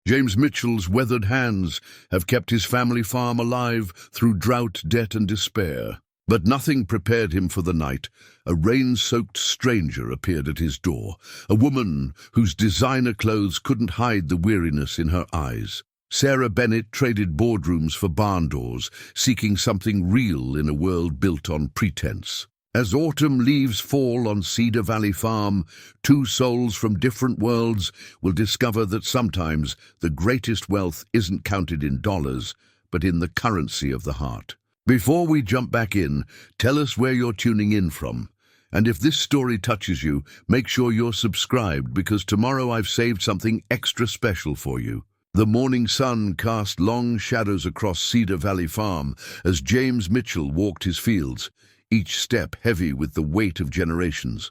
James Mitchell's weathered hands have kept his family farm alive through drought, debt, and despair. But nothing prepared him for the night. A rain-soaked stranger appeared at his door, a woman whose designer clothes couldn't hide the weariness in her eyes. Sarah Bennett traded boardrooms for barn doors, seeking something real in a world built on pretense. As autumn leaves fall on Cedar Valley Farm, two souls from different worlds will discover that sometimes the greatest wealth isn't counted in dollars, but in the currency of the heart. Before we jump back in, tell us where you're tuning in from. And if this story touches you, make sure you're subscribed, because tomorrow I've saved something extra special for you. The morning sun cast long shadows across Cedar Valley Farm as James Mitchell walked his fields, each step heavy with the weight of generations.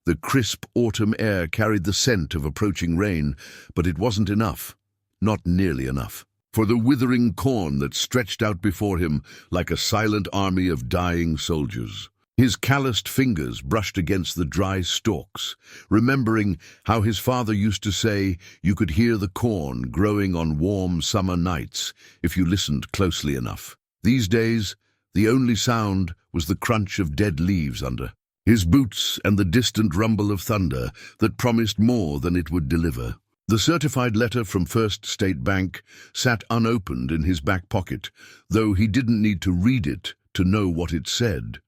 The crisp autumn air carried the scent of approaching rain, but it wasn't enough. Not nearly enough. For the withering corn that stretched out before him like a silent army of dying soldiers. His calloused fingers brushed against the dry stalks, remembering how his father used to say you could hear the corn growing on warm summer nights if you listened closely enough. These days, the only sound was the crunch of dead leaves under his boots and the distant rumble of thunder that promised more than it would deliver. The certified letter from First State Bank sat unopened in his back pocket, though he didn't need to read it to know what it said.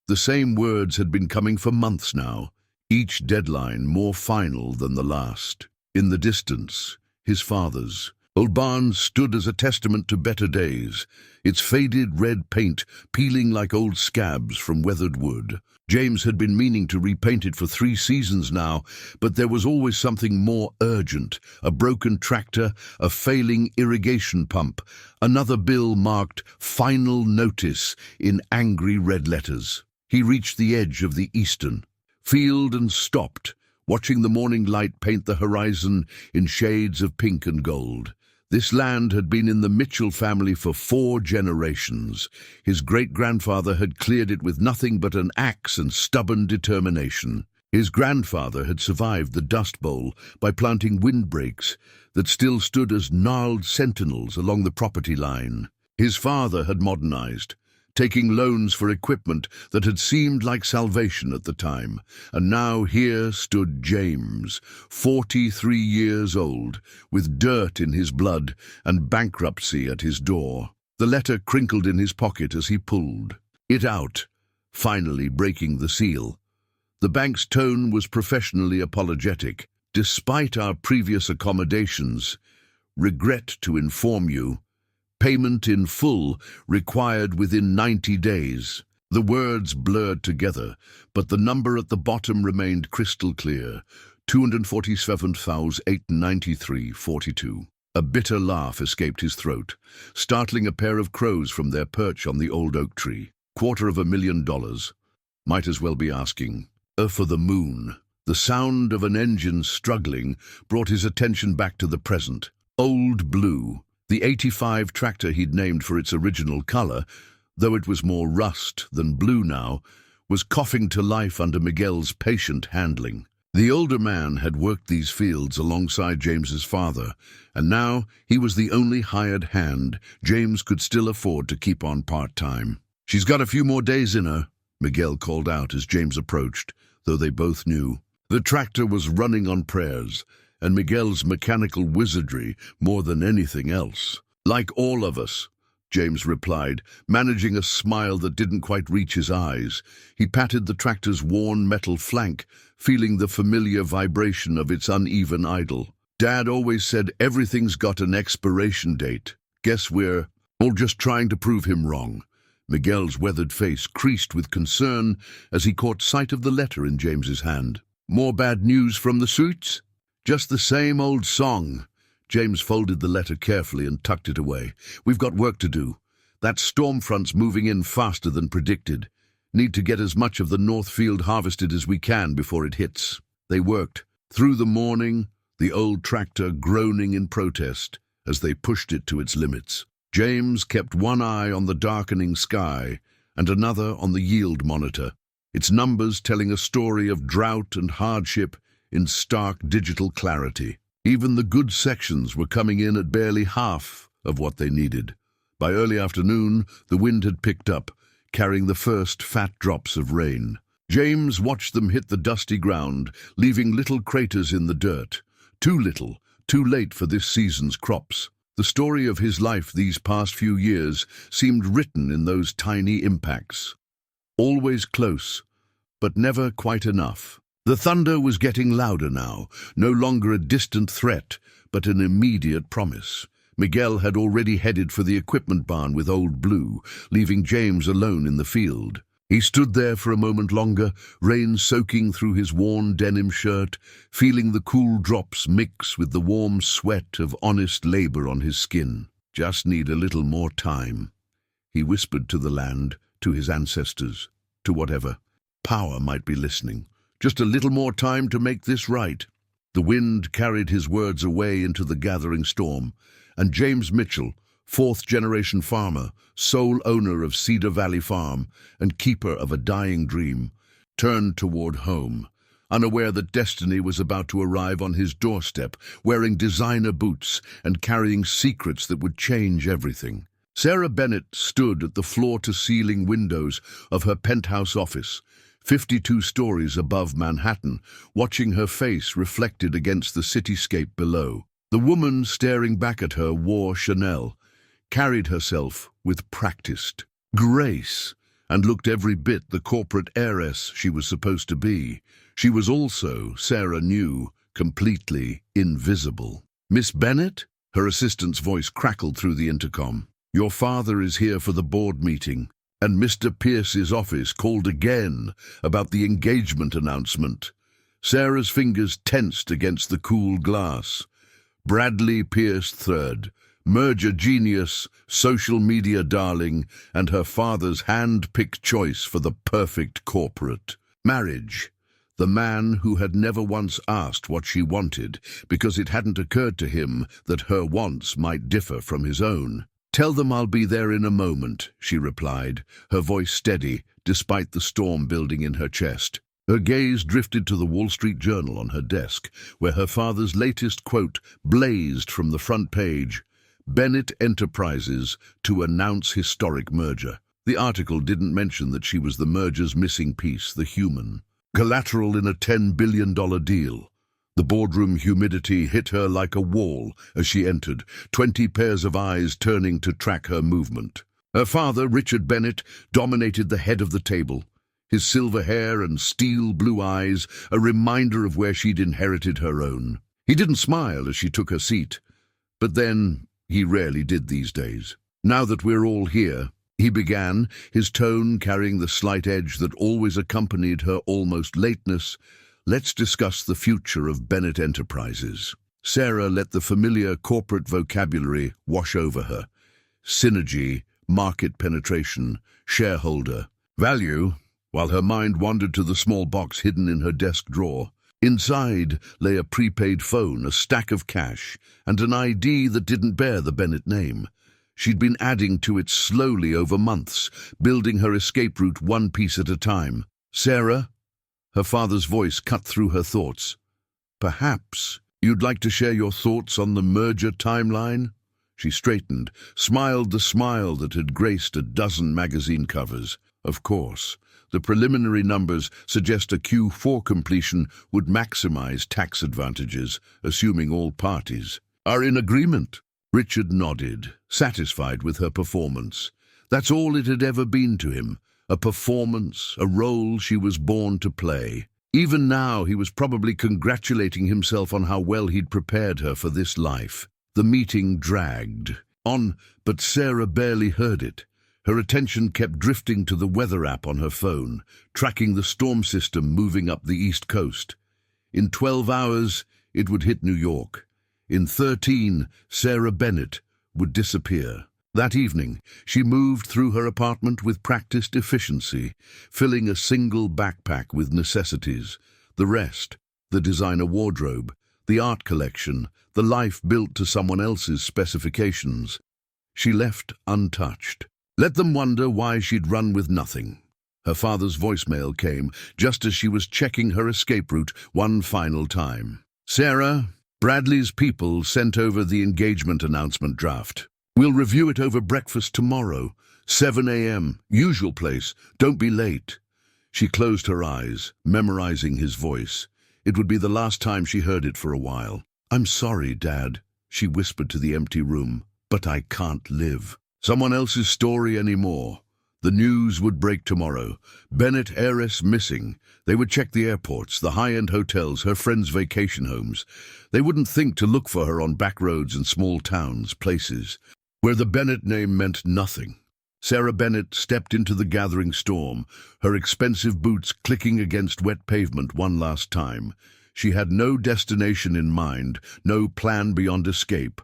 The same words had been coming for months now, each deadline more final than the last. In the distance, his father's old barn stood as a testament to better days, its faded red paint peeling like old scabs from weathered wood. James had been meaning to repaint it for 3 seasons now, but there was always something more urgent: a broken tractor, a failing irrigation pump, another bill marked "Final Notice" in angry red letters. He reached the edge of the eastern field and stopped, watching the morning light paint the horizon in shades of pink and gold. This land had been in the Mitchell family for 4 generations. His great-grandfather had cleared it with nothing but an axe and stubborn determination. His grandfather had survived the Dust Bowl by planting windbreaks that still stood as gnarled sentinels along the property line. His father had modernized, taking loans for equipment that had seemed like salvation at the time. And now here stood James, 43 years old, with dirt in his blood and bankruptcy at his door. The letter crinkled in his pocket as he pulled it out, finally breaking the seal. The bank's tone was professionally apologetic. "Despite our previous accommodations, regret to inform you, payment in full required within 90 days. The words blurred together, but the number at the bottom remained crystal clear: $247,893.42. A bitter laugh escaped his throat, startling a pair of crows from their perch on the old oak tree. $250,000. Might as well be asking for the moon. The sound of an engine struggling brought his attention back to the present. Old Blue, the '85 tractor he'd named for its original color, though it was more rust than blue now, was coughing to life under Miguel's patient handling. The older man had worked these fields alongside James's father, and now he was the only hired hand James could still afford to keep on part-time. "She's got a few more days in her," Miguel called out as James approached, though they both knew. The tractor was running on prayers, and Miguel's mechanical wizardry more than anything else. "Like all of us," James replied, managing a smile that didn't quite reach his eyes. He patted the tractor's worn metal flank, feeling the familiar vibration of its uneven idle. "Dad always said everything's got an expiration date. Guess we're all just trying to prove him wrong." Miguel's weathered face creased with concern as he caught sight of the letter in James's hand. "More bad news from the suits?" "Just the same old song." James folded the letter carefully and tucked it away. "We've got work to do. That storm front's moving in faster than predicted. Need to get as much of the North Field harvested as we can before it hits." They worked through the morning, the old tractor groaning in protest as they pushed it to its limits. James kept one eye on the darkening sky and another on the yield monitor, its numbers telling a story of drought and hardship in stark digital clarity. Even the good sections were coming in at barely half of what they needed. By early afternoon, the wind had picked up, carrying the first fat drops of rain. James watched them hit the dusty ground, leaving little craters in the dirt. Too little, too late for this season's crops. The story of his life these past few years seemed written in those tiny impacts. Always close, but never quite enough. The thunder was getting louder now, no longer a distant threat, but an immediate promise. Miguel had already headed for the equipment barn with Old Blue, leaving James alone in the field. He stood there for a moment longer, rain soaking through his worn denim shirt, feeling the cool drops mix with the warm sweat of honest labor on his skin. Just need a little more time, he whispered to the land, to his ancestors, to whatever power might be listening. Just a little more time to make this right. The wind carried his words away into the gathering storm, and James Mitchell, fourth-generation farmer, sole owner of Cedar Valley Farm and keeper of a dying dream, turned toward home, unaware that destiny was about to arrive on his doorstep, wearing designer boots and carrying secrets that would change everything. Sarah Bennett stood at the floor-to-ceiling windows of her penthouse office, 52 stories above Manhattan, watching her face reflected against the cityscape below. The woman staring back at her wore Chanel, carried herself with practiced grace, and looked every bit the corporate heiress she was supposed to be. She was also, Sarah knew, completely invisible. "Miss Bennett?" Her assistant's voice crackled through the intercom. "Your father is here for the board meeting, and Mr. Pierce's office called again about the engagement announcement." Sarah's fingers tensed against the cool glass. Bradley Pierce III, merger genius, social media darling, and her father's hand-picked choice for the perfect corporate marriage. The man who had never once asked what she wanted because it hadn't occurred to him that her wants might differ from his own. "Tell them I'll be there in a moment," she replied, her voice steady despite the storm building in her chest. Her gaze drifted to the Wall Street Journal on her desk, where her father's latest quote blazed from the front page: "Bennett Enterprises to announce historic merger." The article didn't mention that she was the merger's missing piece, the human. Collateral in a $10 billion deal. The boardroom humidity hit her like a wall as she entered, 20 pairs of eyes turning to track her movement. Her father, Richard Bennett, dominated the head of the table. His silver hair and steel blue eyes, a reminder of where she'd inherited her own. He didn't smile as she took her seat, but then he rarely did these days. "Now that we're all here," he began, his tone carrying the slight edge that always accompanied her almost lateness, "let's discuss the future of Bennett Enterprises." Sarah let the familiar corporate vocabulary wash over her. Synergy, market penetration, shareholder, value, while her mind wandered to the small box hidden in her desk drawer. Inside lay a prepaid phone, a stack of cash, and an ID that didn't bear the Bennett name. She'd been adding to it slowly over months, building her escape route one piece at a time. "Sarah?" Her father's voice cut through her thoughts. "Perhaps you'd like to share your thoughts on the merger timeline?" She straightened, smiled the smile that had graced a dozen magazine covers. "Of course. The preliminary numbers suggest a Q4 completion would maximize tax advantages, assuming all parties are in agreement." Richard nodded, satisfied with her performance. That's all it had ever been to him, a performance, a role she was born to play. Even now he was probably congratulating himself on how well he'd prepared her for this life. The meeting dragged on, but Sarah barely heard it. Her attention kept drifting to the weather app on her phone, tracking the storm system moving up the East Coast. In 12 hours, it would hit New York. In 13, Sarah Bennett would disappear. That evening, she moved through her apartment with practiced efficiency, filling a single backpack with necessities. The rest, the designer wardrobe, the art collection, the life built to someone else's specifications, she left untouched. Let them wonder why she'd run with nothing. Her father's voicemail came just as she was checking her escape route one final time. "Sarah, Bradley's people sent over the engagement announcement draft. We'll review it over breakfast tomorrow, 7 a.m., usual place, don't be late. She closed her eyes, memorizing his voice. It would be the last time she heard it for a while. I'm sorry, Dad, she whispered to the empty room, but I can't live someone else's story anymore. The news would break tomorrow. Bennett Heiress missing. They would check the airports, the high-end hotels, her friends' vacation homes. They wouldn't think to look for her on back roads and small towns, places where the Bennett name meant nothing. Sarah Bennett stepped into the gathering storm, her expensive boots clicking against wet pavement one last time. She had no destination in mind, no plan beyond escape.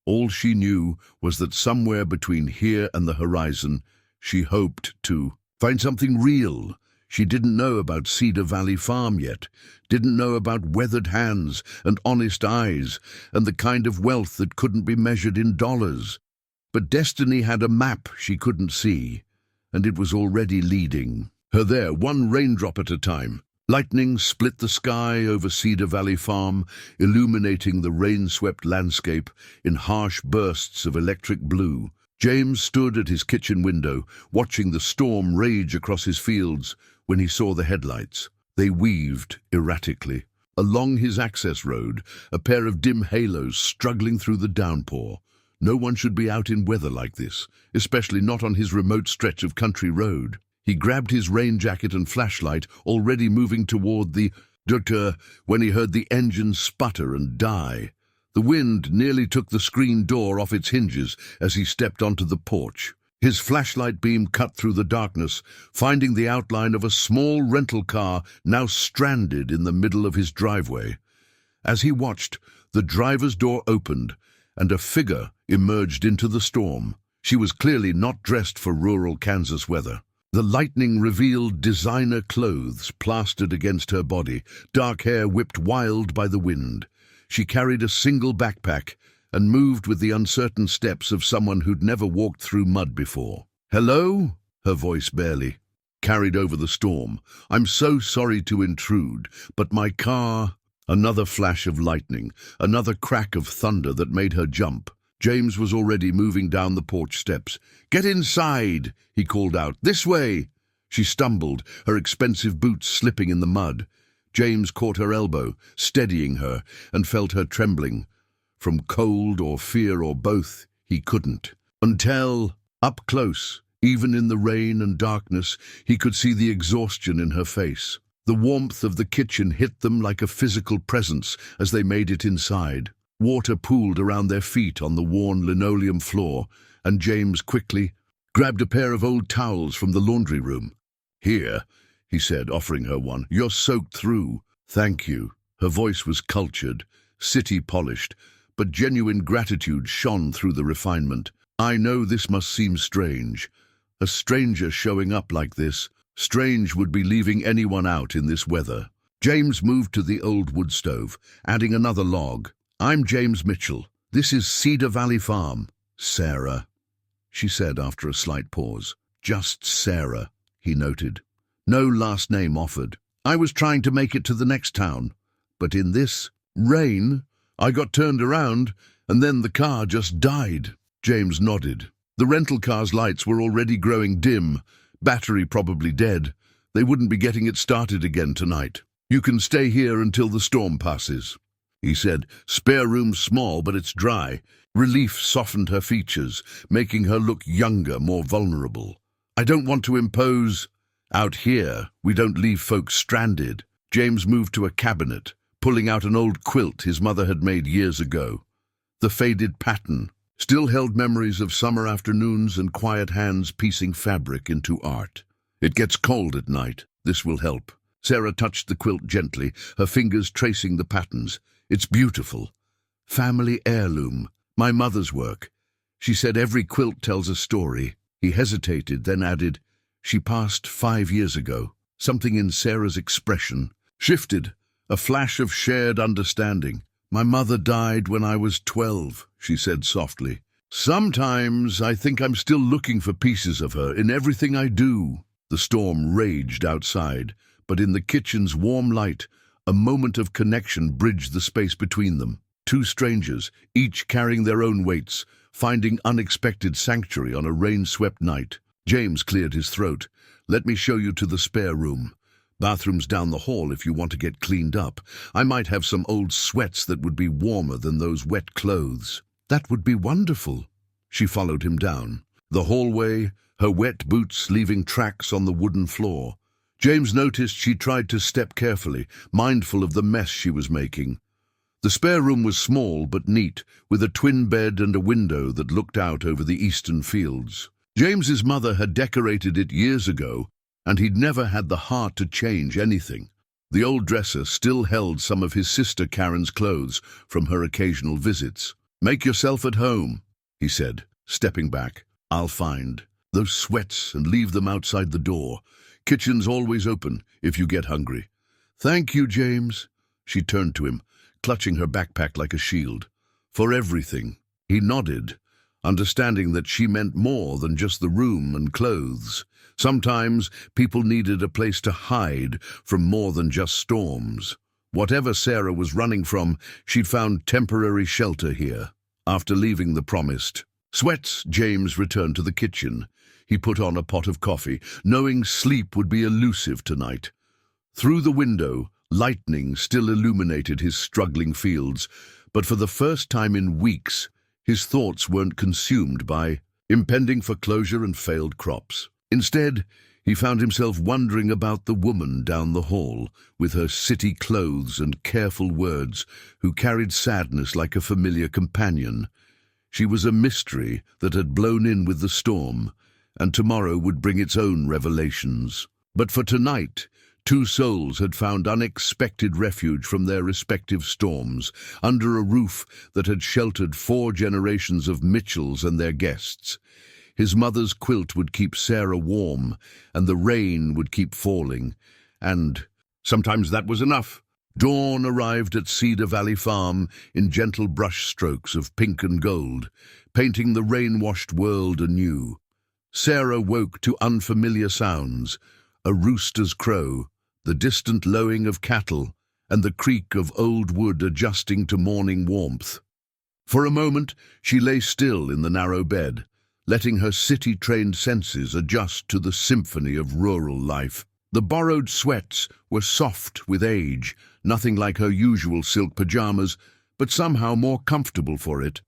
All she knew was that somewhere between here and the horizon, she hoped to find something real. She didn't know about Cedar Valley Farm yet, didn't know about weathered hands and honest eyes and the kind of wealth that couldn't be measured in dollars. But destiny had a map she couldn't see, and it was already leading her there, one raindrop at a time. Lightning split the sky over Cedar Valley Farm, illuminating the rain-swept landscape in harsh bursts of electric blue. James stood at his kitchen window, watching the storm rage across his fields when he saw the headlights. They weaved erratically. Along his access road, a pair of dim halos struggling through the downpour. No one should be out in weather like this, especially not on his remote stretch of country road. He grabbed his rain jacket and flashlight, already moving toward the doctor when he heard the engine sputter and die. The wind nearly took the screen door off its hinges as he stepped onto the porch. His flashlight beam cut through the darkness, finding the outline of a small rental car now stranded in the middle of his driveway. As he watched, the driver's door opened, and a figure emerged into the storm. She was clearly not dressed for rural Kansas weather. The lightning revealed designer clothes plastered against her body, dark hair whipped wild by the wind. She carried a single backpack and moved with the uncertain steps of someone who'd never walked through mud before. "Hello?" Her voice barely carried over the storm. "I'm so sorry to intrude, but my car—" Another flash of lightning, another crack of thunder that made her jump. James was already moving down the porch steps. "Get inside," he called out. "This way." She stumbled, her expensive boots slipping in the mud. James caught her elbow, steadying her, and felt her trembling. From cold or fear or both, he couldn't. Until, up close, even in the rain and darkness, he could see the exhaustion in her face. The warmth of the kitchen hit them like a physical presence as they made it inside. Water pooled around their feet on the worn linoleum floor, and James quickly grabbed a pair of old towels from the laundry room. "Here," he said, offering her one. "You're soaked through." "Thank you." Her voice was cultured, city-polished, but genuine gratitude shone through the refinement. "I know this must seem strange. A stranger showing up like this. Strange would be leaving anyone out in this weather." James moved to the old wood stove, adding another log. "I'm James Mitchell. This is Cedar Valley Farm." "Sarah," she said after a slight pause. "Just Sarah," he noted. No last name offered. "I was trying to make it to the next town, but in this rain, I got turned around, and then the car just died." James nodded. The rental car's lights were already growing dim, battery probably dead. They wouldn't be getting it started again tonight. "You can stay here until the storm passes," he said. "Spare room's small, but it's dry." Relief softened her features, making her look younger, more vulnerable. "I don't want to impose. Out here, we don't leave folks stranded." James moved to a cabinet, pulling out an old quilt his mother had made years ago. The faded pattern still held memories of summer afternoons and quiet hands piecing fabric into art. "It gets cold at night. This will help." Sarah touched the quilt gently, her fingers tracing the patterns. "It's beautiful. Family heirloom. My mother's work. She said every quilt tells a story." He hesitated, then added, "She passed 5 years ago." Something in Sarah's expression shifted, a flash of shared understanding. "My mother died when I was 12, she said softly. "Sometimes I think I'm still looking for pieces of her in everything I do." The storm raged outside, but in the kitchen's warm light, a moment of connection bridged the space between them. Two strangers, each carrying their own weights, finding unexpected sanctuary on a rain-swept night. James cleared his throat. "Let me show you to the spare room. Bathroom's down the hall if you want to get cleaned up. I might have some old sweats that would be warmer than those wet clothes." "That would be wonderful." She followed him down the hallway, her wet boots leaving tracks on the wooden floor. James noticed she tried to step carefully, mindful of the mess she was making. The spare room was small but neat, with a twin bed and a window that looked out over the eastern fields. James's mother had decorated it years ago, and he'd never had the heart to change anything. The old dresser still held some of his sister Karen's clothes from her occasional visits. "Make yourself at home," he said, stepping back. "I'll find those sweats and leave them outside the door. Kitchen's always open if you get hungry." "Thank you, James." She turned to him, clutching her backpack like a shield. "For everything." He nodded, understanding that she meant more than just the room and clothes. Sometimes people needed a place to hide from more than just storms. Whatever Sarah was running from, she'd found temporary shelter here. After leaving the promised sweats, James returned to the kitchen. He put on a pot of coffee, knowing sleep would be elusive tonight. Through the window, lightning still illuminated his struggling fields, but for the first time in weeks, his thoughts weren't consumed by impending foreclosure and failed crops. Instead, he found himself wondering about the woman down the hall, with her city clothes and careful words, who carried sadness like a familiar companion. She was a mystery that had blown in with the storm, and tomorrow would bring its own revelations. But for tonight, two souls had found unexpected refuge from their respective storms, under a roof that had sheltered 4 generations of Mitchells and their guests. His mother's quilt would keep Sarah warm, and the rain would keep falling. And sometimes that was enough. Dawn arrived at Cedar Valley Farm in gentle brush strokes of pink and gold, painting the rain-washed world anew. Sarah woke to unfamiliar sounds, a rooster's crow, the distant lowing of cattle, and the creak of old wood adjusting to morning warmth. For a moment, she lay still in the narrow bed, letting her city-trained senses adjust to the symphony of rural life. The borrowed sweats were soft with age, nothing like her usual silk pajamas, but somehow more comfortable for it.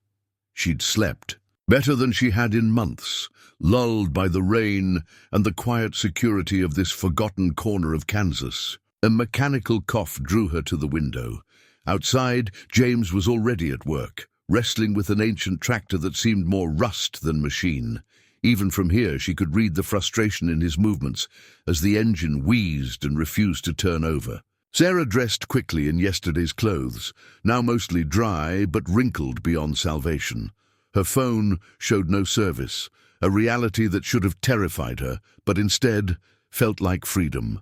She'd slept better than she had in months, lulled by the rain and the quiet security of this forgotten corner of Kansas. A mechanical cough drew her to the window. Outside, James was already at work, wrestling with an ancient tractor that seemed more rust than machine. Even from here, she could read the frustration in his movements as the engine wheezed and refused to turn over. Sarah dressed quickly in yesterday's clothes, now mostly dry but wrinkled beyond salvation. Her phone showed no service, a reality that should have terrified her, but instead felt like freedom.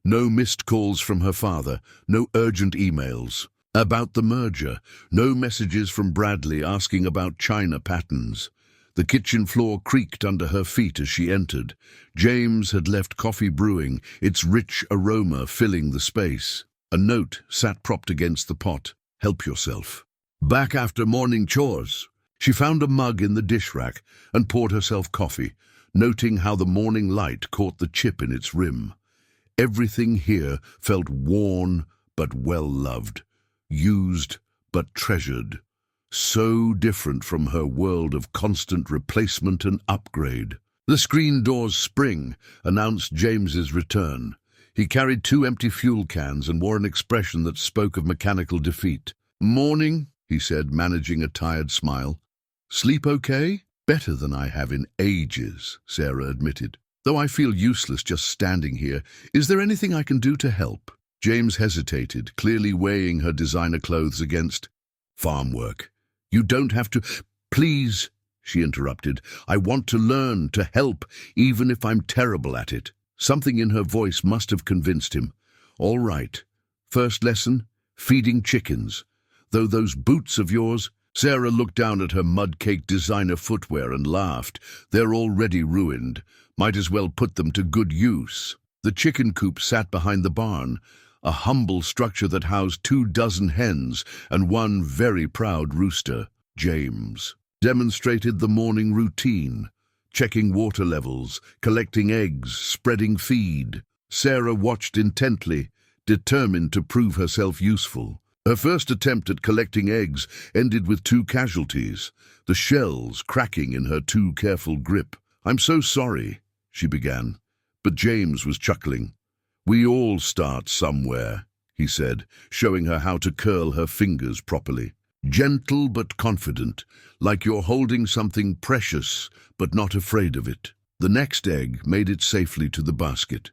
No missed calls from her father, no urgent emails about the merger, no messages from Bradley asking about China patterns. The kitchen floor creaked under her feet as she entered. James had left coffee brewing, its rich aroma filling the space. A note sat propped against the pot. "Help yourself." Back after morning chores, she found a mug in the dish rack and poured herself coffee, noting how the morning light caught the chip in its rim. Everything here felt worn but well-loved, used but treasured. So different from her world of constant replacement and upgrade. The screen door's spring announced James's return. He carried 2 empty fuel cans and wore an expression that spoke of mechanical defeat. "Morning," he said, managing a tired smile. "Sleep okay?" "Better than I have in ages," Sarah admitted. "Though I feel useless just standing here. Is there anything I can do to help?" James hesitated, clearly weighing her designer clothes against farm work. "You don't have to—" "Please," she interrupted. "I want to learn, to help, even if I'm terrible at it." Something in her voice must have convinced him. "All right. First lesson, feeding chickens. Though those boots of yours—" Sarah looked down at her mud-caked designer footwear and laughed. "They're already ruined. Might as well put them to good use." The chicken coop sat behind the barn, a humble structure that housed 24 hens and one very proud rooster. James demonstrated the morning routine, checking water levels, collecting eggs, spreading feed. Sarah watched intently, determined to prove herself useful. Her first attempt at collecting eggs ended with 2 casualties, the shells cracking in her too careful grip. "I'm so sorry," she began, but James was chuckling. "We all start somewhere," he said, showing her how to curl her fingers properly. Gentle but confident, like you're holding something precious but not afraid of it. The next egg made it safely to the basket.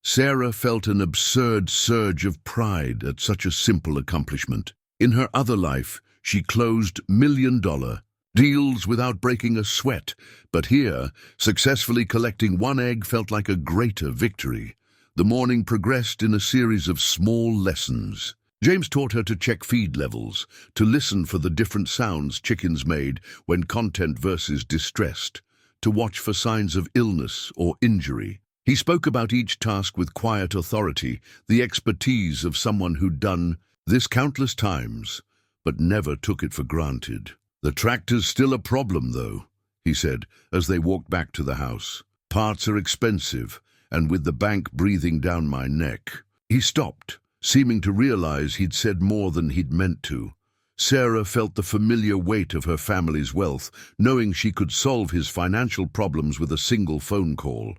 Sarah felt an absurd surge of pride at such a simple accomplishment. In her other life, she closed million-dollar deals without breaking a sweat, but here, successfully collecting 1 egg felt like a greater victory. The morning progressed in a series of small lessons. James taught her to check feed levels, to listen for the different sounds chickens made when content versus distressed, to watch for signs of illness or injury. He spoke about each task with quiet authority, the expertise of someone who'd done this countless times, but never took it for granted. "The tractor's still a problem, though," he said, as they walked back to the house. "Parts are expensive, and with the bank breathing down my neck." He stopped, seeming to realize he'd said more than he'd meant to. Sarah felt the familiar weight of her family's wealth, knowing she could solve his financial problems with a single phone call.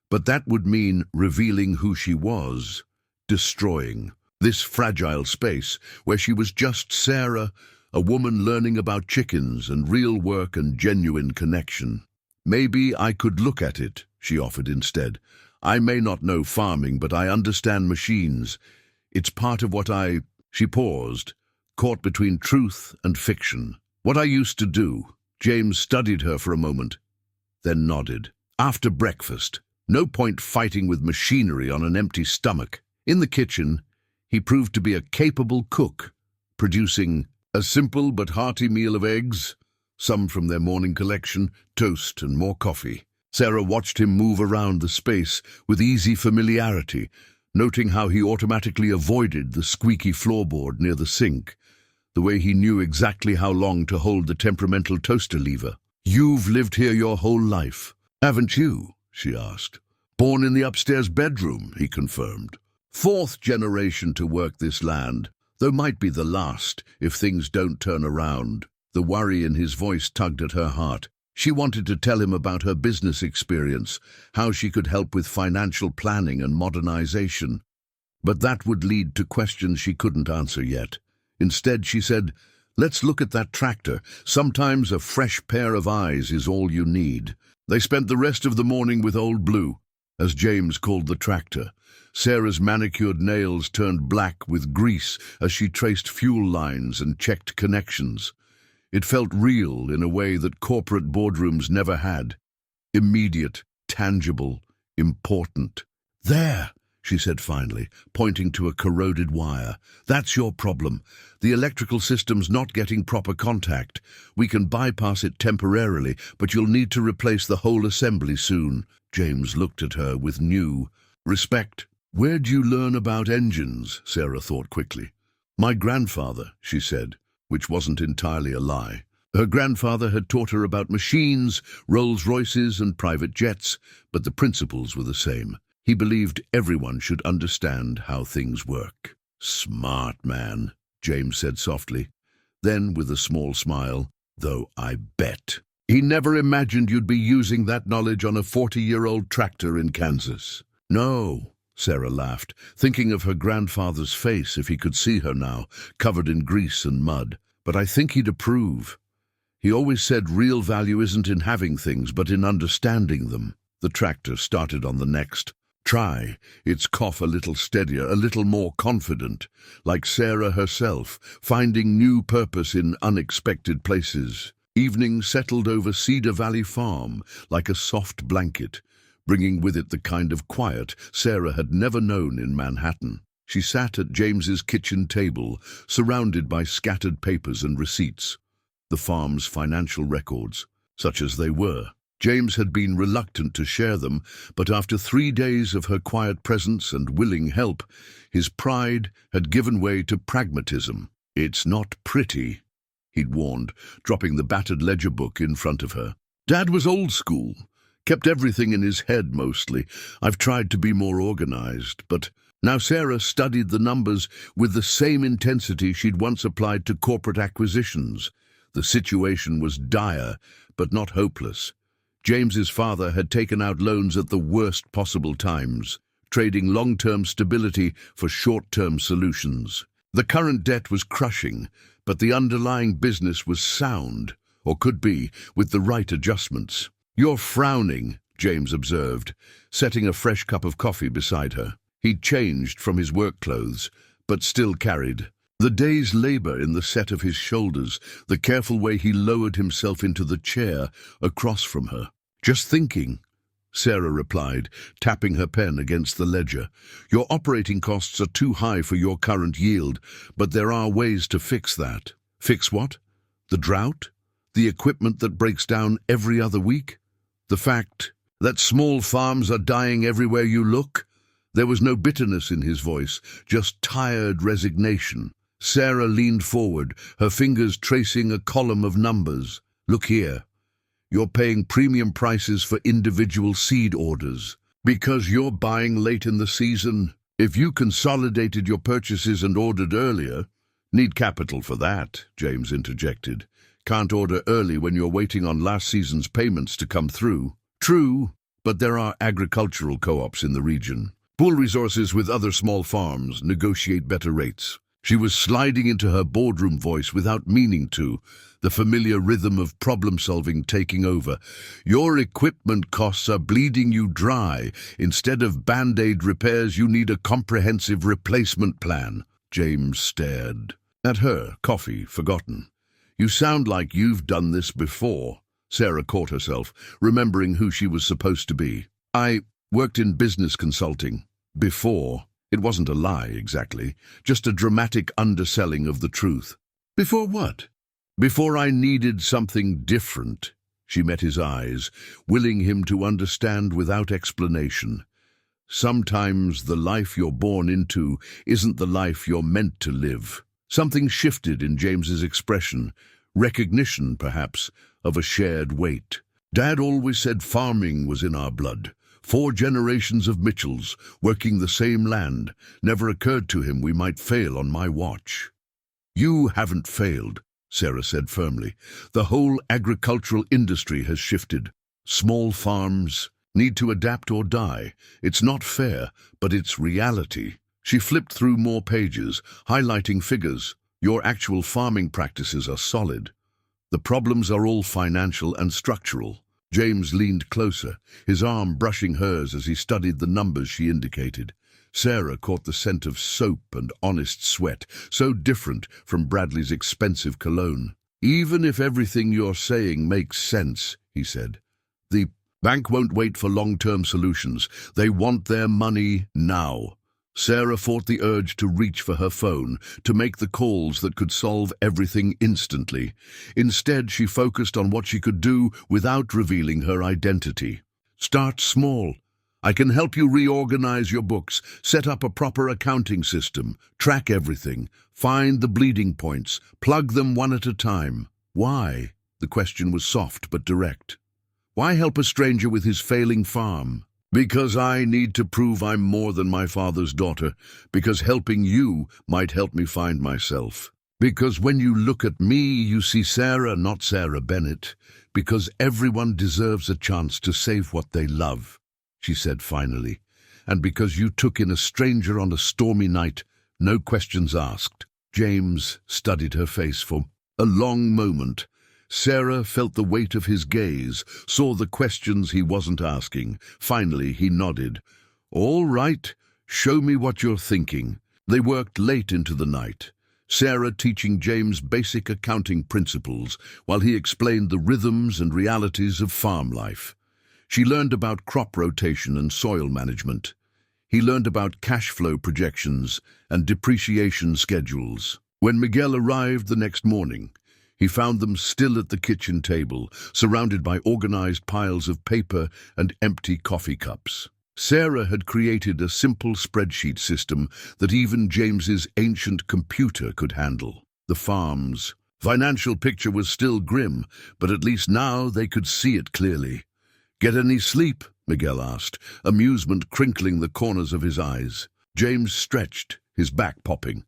But that would mean revealing who she was, destroying this fragile space where she was just Sarah, a woman learning about chickens and real work and genuine connection. "Maybe I could look at it," she offered instead. "I may not know farming, but I understand machines. It's part of what I—" She paused, caught between truth and fiction. "What I used to do." James studied her for a moment, then nodded. "After breakfast. No point fighting with machinery on an empty stomach." In the kitchen, he proved to be a capable cook, producing a simple but hearty meal of eggs, some from their morning collection, toast and more coffee. Sarah watched him move around the space with easy familiarity, noting how he automatically avoided the squeaky floorboard near the sink, the way he knew exactly how long to hold the temperamental toaster lever. "You've lived here your whole life, haven't you?" she asked. "Born in the upstairs bedroom," he confirmed. "4th generation to work this land, though might be the last if things don't turn around." The worry in his voice tugged at her heart. She wanted to tell him about her business experience, how she could help with financial planning and modernization. But that would lead to questions she couldn't answer yet. Instead, she said, "Let's look at that tractor. Sometimes a fresh pair of eyes is all you need." They spent the rest of the morning with Old Blue, as James called the tractor. Sarah's manicured nails turned black with grease as she traced fuel lines and checked connections. It felt real in a way that corporate boardrooms never had. Immediate, tangible, important. "There," she said finally, pointing to a corroded wire. "That's your problem. The electrical system's not getting proper contact. We can bypass it temporarily, but you'll need to replace the whole assembly soon." James looked at her with new respect. "Where'd you learn about engines?" Sarah thought quickly. "My grandfather," she said, which wasn't entirely a lie. Her grandfather had taught her about machines, Rolls-Royces and private jets, but the principles were the same. He believed everyone should understand how things work. "Smart man," James said softly. Then, with a small smile, "Though I bet he never imagined you'd be using that knowledge on a 40-year-old tractor in Kansas." "No," Sarah laughed, thinking of her grandfather's face if he could see her now, covered in grease and mud. "But I think he'd approve. He always said real value isn't in having things, but in understanding them." The tractor started on the next try, its cough a little steadier, a little more confident, like Sarah herself, finding new purpose in unexpected places. Evening settled over Cedar Valley Farm like a soft blanket, bringing with it the kind of quiet Sarah had never known in Manhattan. She sat at James's kitchen table, surrounded by scattered papers and receipts, the farm's financial records, such as they were. James had been reluctant to share them, but after 3 days of her quiet presence and willing help, his pride had given way to pragmatism. "It's not pretty," he'd warned, dropping the battered ledger book in front of her. "Dad was old school, kept everything in his head mostly. I've tried to be more organized, but..." Now Sarah studied the numbers with the same intensity she'd once applied to corporate acquisitions. The situation was dire, but not hopeless. James's father had taken out loans at the worst possible times, trading long-term stability for short-term solutions. The current debt was crushing, but the underlying business was sound, or could be, with the right adjustments. "You're frowning," James observed, setting a fresh cup of coffee beside her. He'd changed from his work clothes, but still carried the day's labor in the set of his shoulders, the careful way he lowered himself into the chair across from her. "Just thinking," Sarah replied, tapping her pen against the ledger. "Your operating costs are too high for your current yield, but there are ways to fix that." "Fix what? The drought? The equipment that breaks down every other week? The fact that small farms are dying everywhere you look?" There was no bitterness in his voice, just tired resignation. Sarah leaned forward, her fingers tracing a column of numbers. "Look here. You're paying premium prices for individual seed orders because you're buying late in the season. If you consolidated your purchases and ordered earlier..." "Need capital for that," James interjected. "Can't order early when you're waiting on last season's payments to come through." "True, but there are agricultural co-ops in the region. Pool resources with other small farms, negotiate better rates." She was sliding into her boardroom voice without meaning to, the familiar rhythm of problem-solving taking over. "Your equipment costs are bleeding you dry. Instead of band-aid repairs, you need a comprehensive replacement plan." James stared at her, coffee forgotten. "You sound like you've done this before." Sarah caught herself, remembering who she was supposed to be. "I worked in business consulting. Before." It wasn't a lie, exactly, just a dramatic underselling of the truth. "Before what?" "Before I needed something different." She met his eyes, willing him to understand without explanation. Sometimes the life you're born into isn't the life you're meant to live. Something shifted in James's expression, recognition, perhaps, of a shared weight. "Dad always said farming was in our blood. 4 generations of Mitchells, working the same land. Never occurred to him we might fail on my watch." "You haven't failed," Sarah said firmly. "The whole agricultural industry has shifted. Small farms need to adapt or die. It's not fair, but it's reality." She flipped through more pages, highlighting figures. "Your actual farming practices are solid. The problems are all financial and structural." James leaned closer, his arm brushing hers as he studied the numbers she indicated. Sarah caught the scent of soap and honest sweat, so different from Bradley's expensive cologne. "Even if everything you're saying makes sense," he said, "the bank won't wait for long-term solutions. They want their money now." Sarah fought the urge to reach for her phone, to make the calls that could solve everything instantly. Instead, she focused on what she could do without revealing her identity. "Start small. I can help you reorganize your books, set up a proper accounting system, track everything, find the bleeding points, plug them one at a time." "Why?" The question was soft but direct. "Why help a stranger with his failing farm?" "Because I need to prove I'm more than my father's daughter. Because helping you might help me find myself. Because when you look at me, you see Sarah, not Sarah Bennett. Because everyone deserves a chance to save what they love," she said finally. "And because you took in a stranger on a stormy night, no questions asked." James studied her face for a long moment. Sarah felt the weight of his gaze, saw the questions he wasn't asking. Finally, he nodded. "All right, show me what you're thinking." They worked late into the night, Sarah teaching James basic accounting principles while he explained the rhythms and realities of farm life. She learned about crop rotation and soil management. He learned about cash flow projections and depreciation schedules. When Miguel arrived the next morning, He found them still at the kitchen table, surrounded by organized piles of paper and empty coffee cups. Sarah had created a simple spreadsheet system that even James's ancient computer could handle. The farm's financial picture was still grim, but at least now they could see it clearly. "Get any sleep?" Miguel asked, amusement crinkling the corners of his eyes. James stretched, his back popping.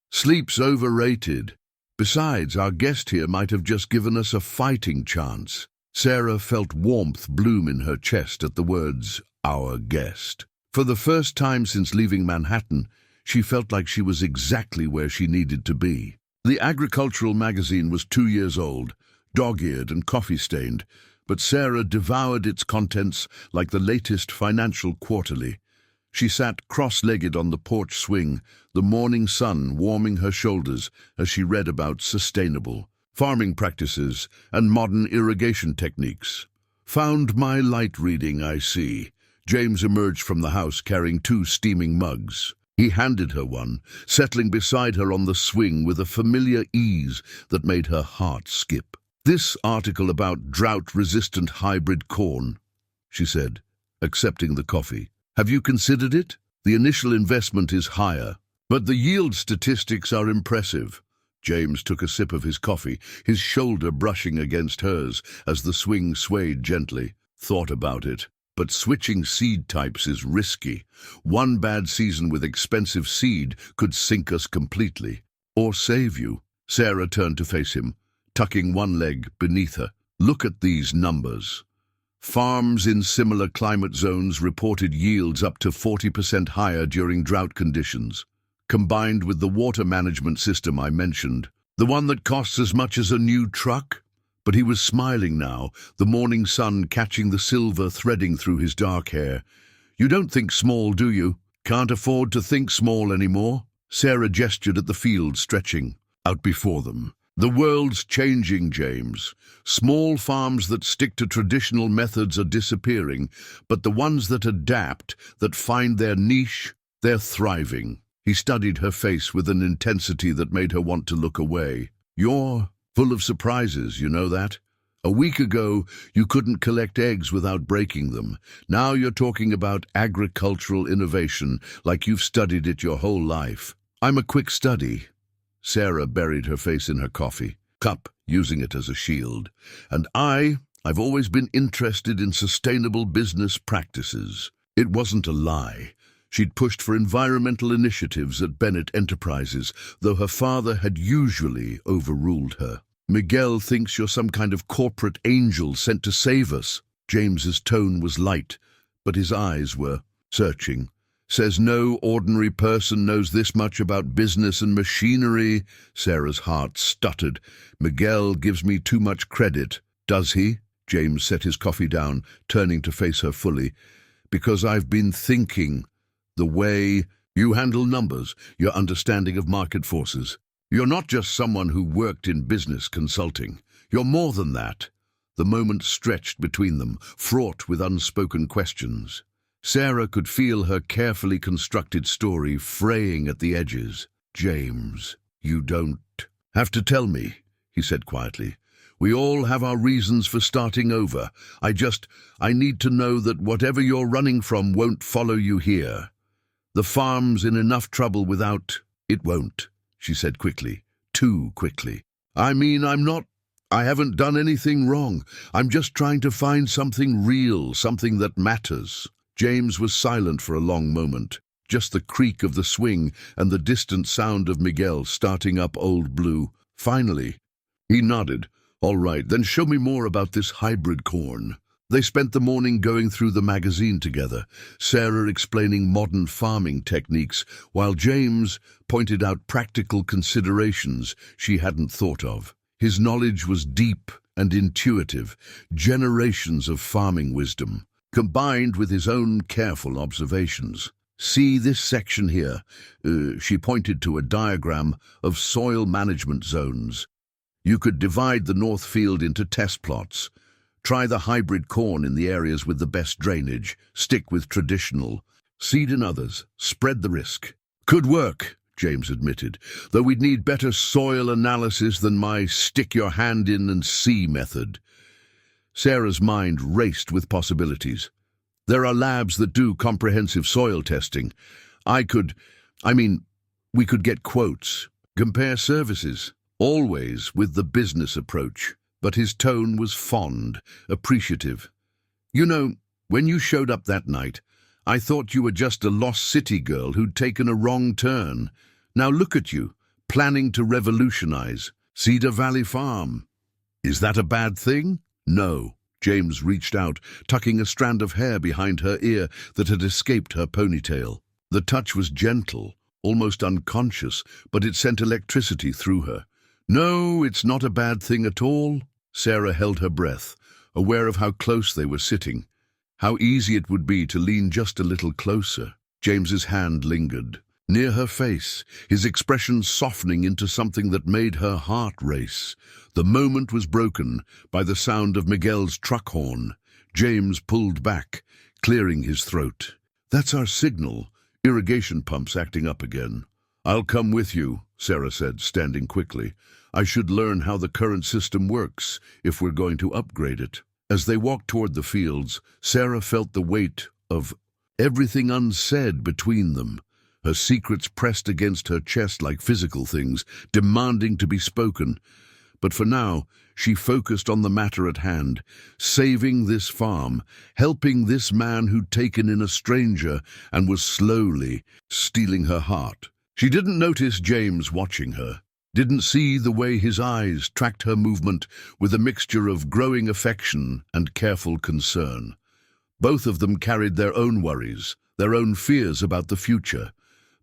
"Sleep's overrated. Besides, our guest here might have just given us a fighting chance." Sarah felt warmth bloom in her chest at the words, "our guest." For the first time since leaving Manhattan, she felt like she was exactly where she needed to be. The agricultural magazine was 2 years old, dog-eared and coffee-stained, but Sarah devoured its contents like the latest financial quarterly. She sat cross-legged on the porch swing, the morning sun warming her shoulders as she read about sustainable farming practices and modern irrigation techniques. "Found my light reading, I see." James emerged from the house carrying 2 steaming mugs. He handed her one, settling beside her on the swing with a familiar ease that made her heart skip. "This article about drought-resistant hybrid corn," she said, accepting the coffee. "Have you considered it? The initial investment is higher, but the yield statistics are impressive." James took a sip of his coffee, his shoulder brushing against hers as the swing swayed gently. "Thought about it, but switching seed types is risky. One bad season with expensive seed could sink us completely. Or save you." Sarah turned to face him, tucking one leg beneath her. "Look at these numbers." Farms in similar climate zones reported yields up to 40% higher during drought conditions. Combined with the water management system I mentioned, the one that costs as much as a new truck? But he was smiling now, the morning sun catching the silver threading through his dark hair. "You don't think small, do you? Can't afford to think small anymore?" Sarah gestured at the field stretching out before them. "The world's changing, James. Small farms that stick to traditional methods are disappearing, but the ones that adapt, that find their niche, they're thriving." He studied her face with an intensity that made her want to look away. "You're full of surprises, you know that? A week ago, you couldn't collect eggs without breaking them. Now you're talking about agricultural innovation like you've studied it your whole life." "I'm a quick study." Sarah buried her face in her coffee cup, using it as a shield. "And I've always been interested in sustainable business practices." It wasn't a lie. She'd pushed for environmental initiatives at Bennett Enterprises, though her father had usually overruled her. "Miguel thinks you're some kind of corporate angel sent to save us." James's tone was light, but his eyes were searching. "Says no ordinary person knows this much about business and machinery." Sarah's heart stuttered. "Miguel gives me too much credit." "Does he?" James set his coffee down, turning to face her fully. "Because I've been thinking. The way you handle numbers, your understanding of market forces. You're not just someone who worked in business consulting. You're more than that." The moment stretched between them, fraught with unspoken questions. Sarah could feel her carefully constructed story fraying at the edges. "James, you don't have to tell me," he said quietly. "We all have our reasons for starting over. I need to know that whatever you're running from won't follow you here. The farm's in enough trouble without—" "It won't," she said quickly, too quickly. "I mean, I haven't done anything wrong. I'm just trying to find something real, something that matters." James was silent for a long moment, just the creak of the swing and the distant sound of Miguel starting up Old Blue. Finally, he nodded. "All right, then show me more about this hybrid corn." They spent the morning going through the magazine together, Sarah explaining modern farming techniques, while James pointed out practical considerations she hadn't thought of. His knowledge was deep and intuitive, generations of farming wisdom, combined with his own careful observations. "See this section here?" She pointed to a diagram of soil management zones. "You could divide the North Field into test plots. Try the hybrid corn in the areas with the best drainage. Stick with traditional. Seed in others. Spread the risk." "Could work," James admitted, though we'd need better soil analysis than my stick-your-hand-in-and-see method. Sarah's mind raced with possibilities. There are labs that do comprehensive soil testing. We could get quotes, compare services, always with the business approach. But his tone was fond, appreciative. You know, when you showed up that night, I thought you were just a lost city girl who'd taken a wrong turn. Now look at you, planning to revolutionize Cedar Valley Farm. Is that a bad thing? No. James reached out, tucking a strand of hair behind her ear that had escaped her ponytail. The touch was gentle, almost unconscious, but it sent electricity through her. No, it's not a bad thing at all. Sarah held her breath, aware of how close they were sitting. How easy it would be to lean just a little closer. James's hand lingered, near her face, his expression softening into something that made her heart race. The moment was broken by the sound of Miguel's truck horn. James pulled back, clearing his throat. That's our signal. Irrigation pumps acting up again. I'll come with you, Sarah said, standing quickly. I should learn how the current system works if we're going to upgrade it. As they walked toward the fields, Sarah felt the weight of everything unsaid between them. Her secrets pressed against her chest like physical things, demanding to be spoken. But for now, she focused on the matter at hand, saving this farm, helping this man who'd taken in a stranger and was slowly stealing her heart. She didn't notice James watching her, didn't see the way his eyes tracked her movement with a mixture of growing affection and careful concern. Both of them carried their own worries, their own fears about the future.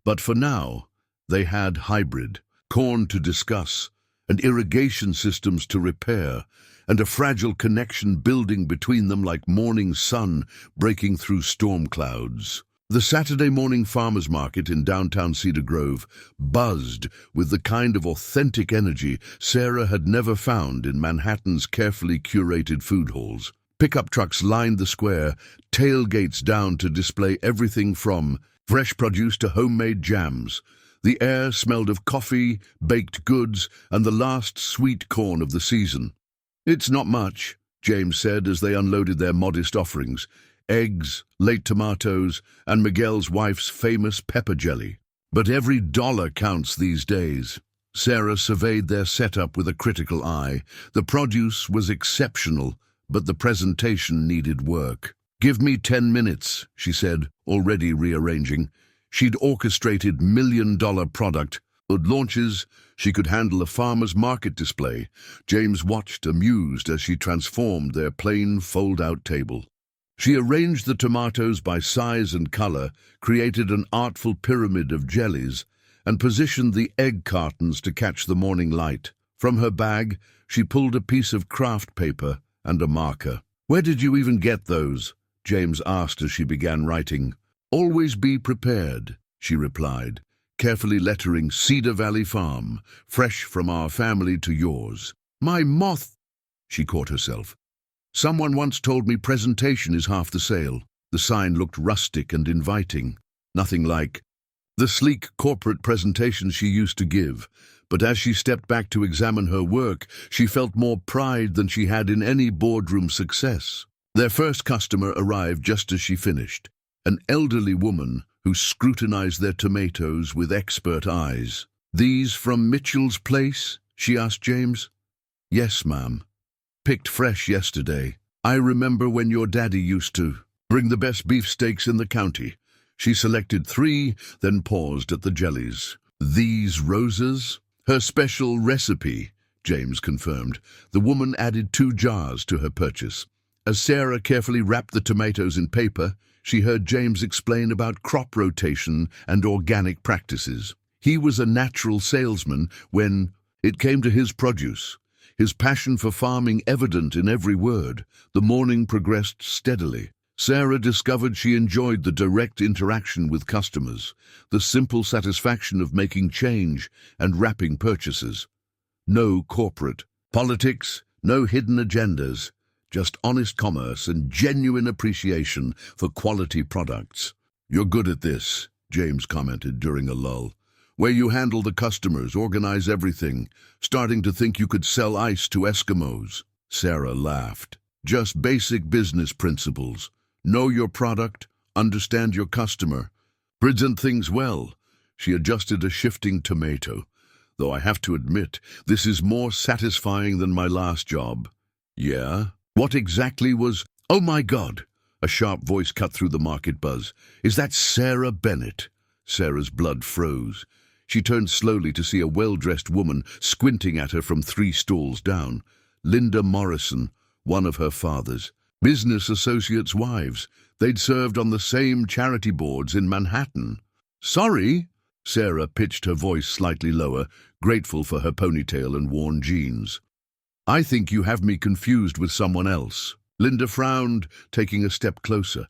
But for now, they had hybrid, corn to discuss, and irrigation systems to repair, and a fragile connection building between them like morning sun breaking through storm clouds. The Saturday morning farmers market in downtown Cedar Grove buzzed with the kind of authentic energy Sarah had never found in Manhattan's carefully curated food halls. Pickup trucks lined the square, tailgates down to display everything from fresh produce to homemade jams. The air smelled of coffee, baked goods, and the last sweet corn of the season. It's not much, James said as they unloaded their modest offerings. Eggs, late tomatoes, and Miguel's wife's famous pepper jelly. But every dollar counts these days. Sarah surveyed their setup with a critical eye. The produce was exceptional, but the presentation needed work. "Give me 10 minutes, she said, already rearranging. She'd orchestrated million-dollar product. At launches, she could handle a farmer's market display. James watched, amused, as she transformed their plain fold-out table. She arranged the tomatoes by size and color, created an artful pyramid of jellies, and positioned the egg cartons to catch the morning light. From her bag, she pulled a piece of craft paper and a marker. "Where did you even get those?" James asked as she began writing. "Always be prepared," she replied, carefully lettering Cedar Valley Farm, fresh from our family to yours. "My moth," she caught herself. "Someone once told me presentation is half the sale." The sign looked rustic and inviting, nothing like the sleek corporate presentations she used to give. But as she stepped back to examine her work, she felt more pride than she had in any boardroom success. Their first customer arrived just as she finished, an elderly woman who scrutinized their tomatoes with expert eyes. "These from Mitchell's place?" she asked James. "Yes, ma'am. Picked fresh yesterday. I remember when your daddy used to bring the best beefsteaks in the county." She selected 3, then paused at the jellies. "These roses?" "Her special recipe," James confirmed. The woman added 2 jars to her purchase. As Sarah carefully wrapped the tomatoes in paper, she heard James explain about crop rotation and organic practices. He was a natural salesman when it came to his produce, his passion for farming evident in every word. The morning progressed steadily. Sarah discovered she enjoyed the direct interaction with customers, the simple satisfaction of making change and wrapping purchases. No corporate politics, no hidden agendas, just honest commerce and genuine appreciation for quality products. "You're good at this," James commented during a lull. where you handle the customers, organize everything, starting to think you could sell ice to Eskimos." Sarah laughed. "Just basic business principles. Know your product, understand your customer, present things well." She adjusted a shifting tomato. "Though I have to admit, this is more satisfying than my last job." "Yeah? What exactly was—" "Oh my God!" A sharp voice cut through the market buzz. "Is that Sarah Bennett?" Sarah's blood froze. She turned slowly to see a well-dressed woman squinting at her from 3 stalls down. Linda Morrison, one of her father's business associates' wives. They'd served on the same charity boards in Manhattan. "Sorry?" Sarah pitched her voice slightly lower, grateful for her ponytail and worn jeans. "I think you have me confused with someone else." Linda frowned, taking a step closer.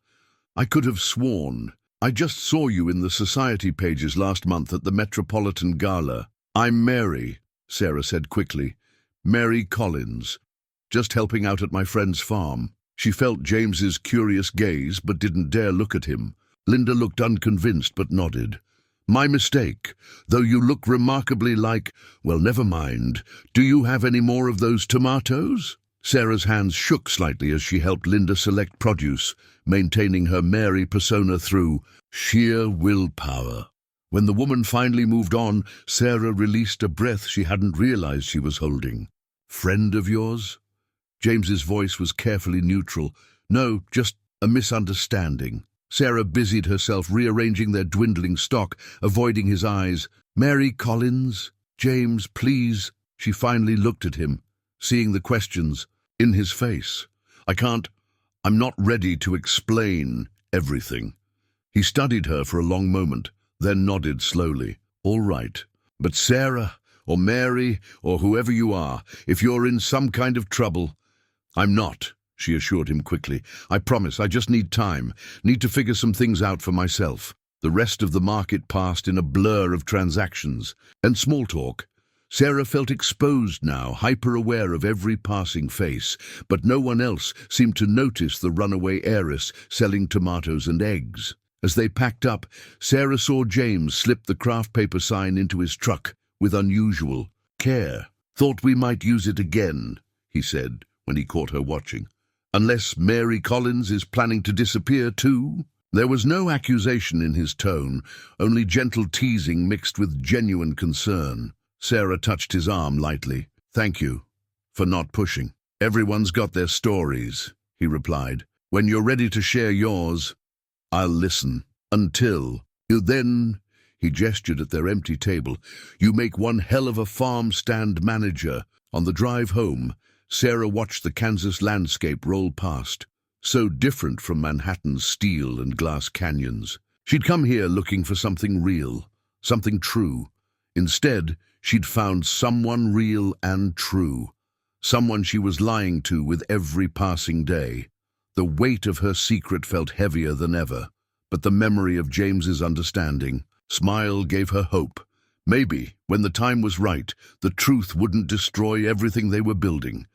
"I could have sworn. I just saw you in the society pages last month at the Metropolitan Gala." "I'm Mary," Sarah said quickly. "Mary Collins. Just helping out at my friend's farm." She felt James's curious gaze but didn't dare look at him. Linda looked unconvinced but nodded. "My mistake. Though you look remarkably like— well, never mind. Do you have any more of those tomatoes?" Sarah's hands shook slightly as she helped Linda select produce, maintaining her Mary persona through sheer willpower. When the woman finally moved on, Sarah released a breath she hadn't realized she was holding. "Friend of yours?" James's voice was carefully neutral. "No, just a misunderstanding." Sarah busied herself rearranging their dwindling stock, avoiding his eyes. "Mary Collins? James, please." She finally looked at him, seeing the questions in his face. I'm not ready to explain everything." He studied her for a long moment, then nodded slowly. "All right. But Sarah, or Mary, or whoever you are, if you're in some kind of trouble—" "I'm not," she assured him quickly. "I promise, I just need time, need to figure some things out for myself." The rest of the market passed in a blur of transactions and small talk. Sarah felt exposed now, hyper-aware of every passing face, but no one else seemed to notice the runaway heiress selling tomatoes and eggs. As they packed up, Sarah saw James slip the craft paper sign into his truck with unusual care. "Thought we might use it again," he said when he caught her watching. "Unless Mary Collins is planning to disappear too?" There was no accusation in his tone, only gentle teasing mixed with genuine concern. Sarah touched his arm lightly. "Thank you for not pushing." "Everyone's got their stories," he replied. "When you're ready to share yours, I'll listen. Until you then," he gestured at their empty table, "you make one hell of a farm stand manager." On the drive home, Sarah watched the Kansas landscape roll past, so different from Manhattan's steel and glass canyons. She'd come here looking for something real, something true. Instead, she'd found someone real and true, someone she was lying to with every passing day. The weight of her secret felt heavier than ever, but the memory of James's understanding, smile gave her hope. Maybe, when the time was right, the truth wouldn't destroy everything they were building.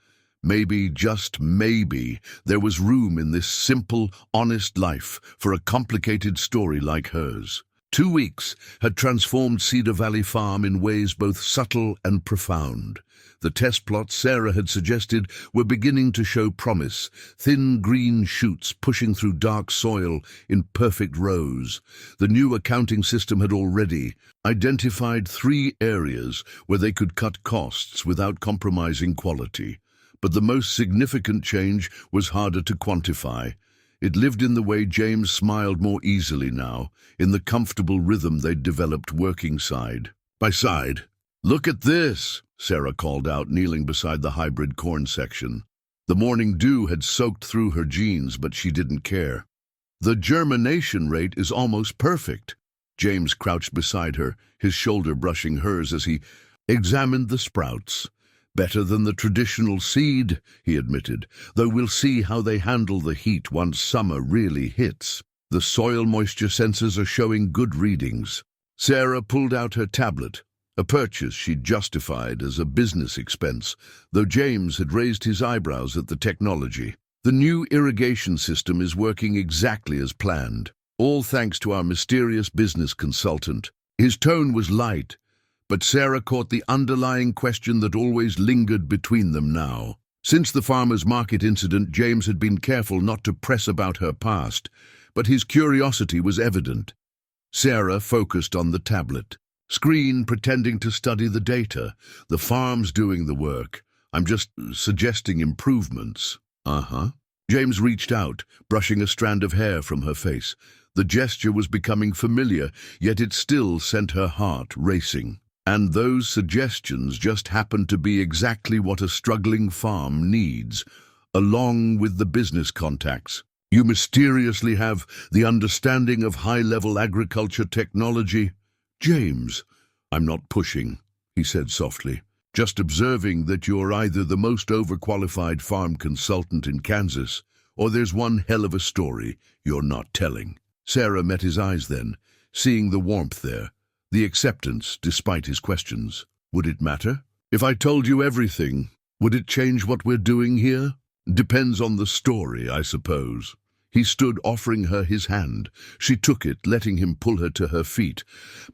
Maybe, just maybe, there was room in this simple, honest life for a complicated story like hers. 2 weeks had transformed Cedar Valley Farm in ways both subtle and profound. The test plots Sarah had suggested were beginning to show promise, thin green shoots pushing through dark soil in perfect rows. The new accounting system had already identified 3 areas where they could cut costs without compromising quality. But the most significant change was harder to quantify. It lived in the way James smiled more easily now, in the comfortable rhythm they'd developed working side by side. "Look at this," Sarah called out, kneeling beside the hybrid corn section. The morning dew had soaked through her jeans, but she didn't care. "The germination rate is almost perfect." James crouched beside her, his shoulder brushing hers as he examined the sprouts. "Better than the traditional seed," he admitted, "though we'll see how they handle the heat once summer really hits. The soil moisture sensors are showing good readings." Sarah pulled out her tablet, a purchase she'd justified as a business expense, though James had raised his eyebrows at the technology. "The new irrigation system is working exactly as planned, all thanks to our mysterious business consultant." His tone was light, but Sarah caught the underlying question that always lingered between them now. Since the farmer's market incident, James had been careful not to press about her past, but his curiosity was evident. Sarah focused on the tablet screen, pretending to study the data. The farm's doing the work. I'm just suggesting improvements. Uh-huh. James reached out, brushing a strand of hair from her face. The gesture was becoming familiar, yet it still sent her heart racing. And those suggestions just happened to be exactly what a struggling farm needs, along with the business contacts. You mysteriously have the understanding of high-level agriculture technology. James, I'm not pushing, he said softly. Just observing that you're either the most overqualified farm consultant in Kansas, or there's one hell of a story you're not telling. Sarah met his eyes then, seeing the warmth there, the acceptance despite his questions. Would it matter? If I told you everything, would it change what we're doing here? Depends on the story, I suppose. He stood, offering her his hand. She took it, letting him pull her to her feet.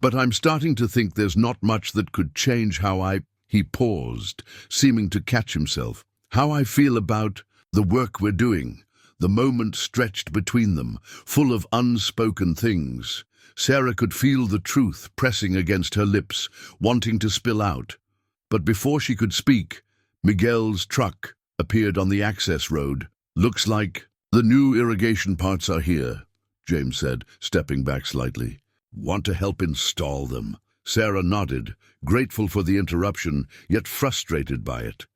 But I'm starting to think there's not much that could change how He paused, seeming to catch himself. How I feel about the work we're doing. The moment stretched between them, full of unspoken things. Sarah could feel the truth pressing against her lips, wanting to spill out. But before she could speak, Miguel's truck appeared on the access road. Looks like the new irrigation parts are here, James said, stepping back slightly. Want to help install them? Sarah nodded, grateful for the interruption, yet frustrated by it.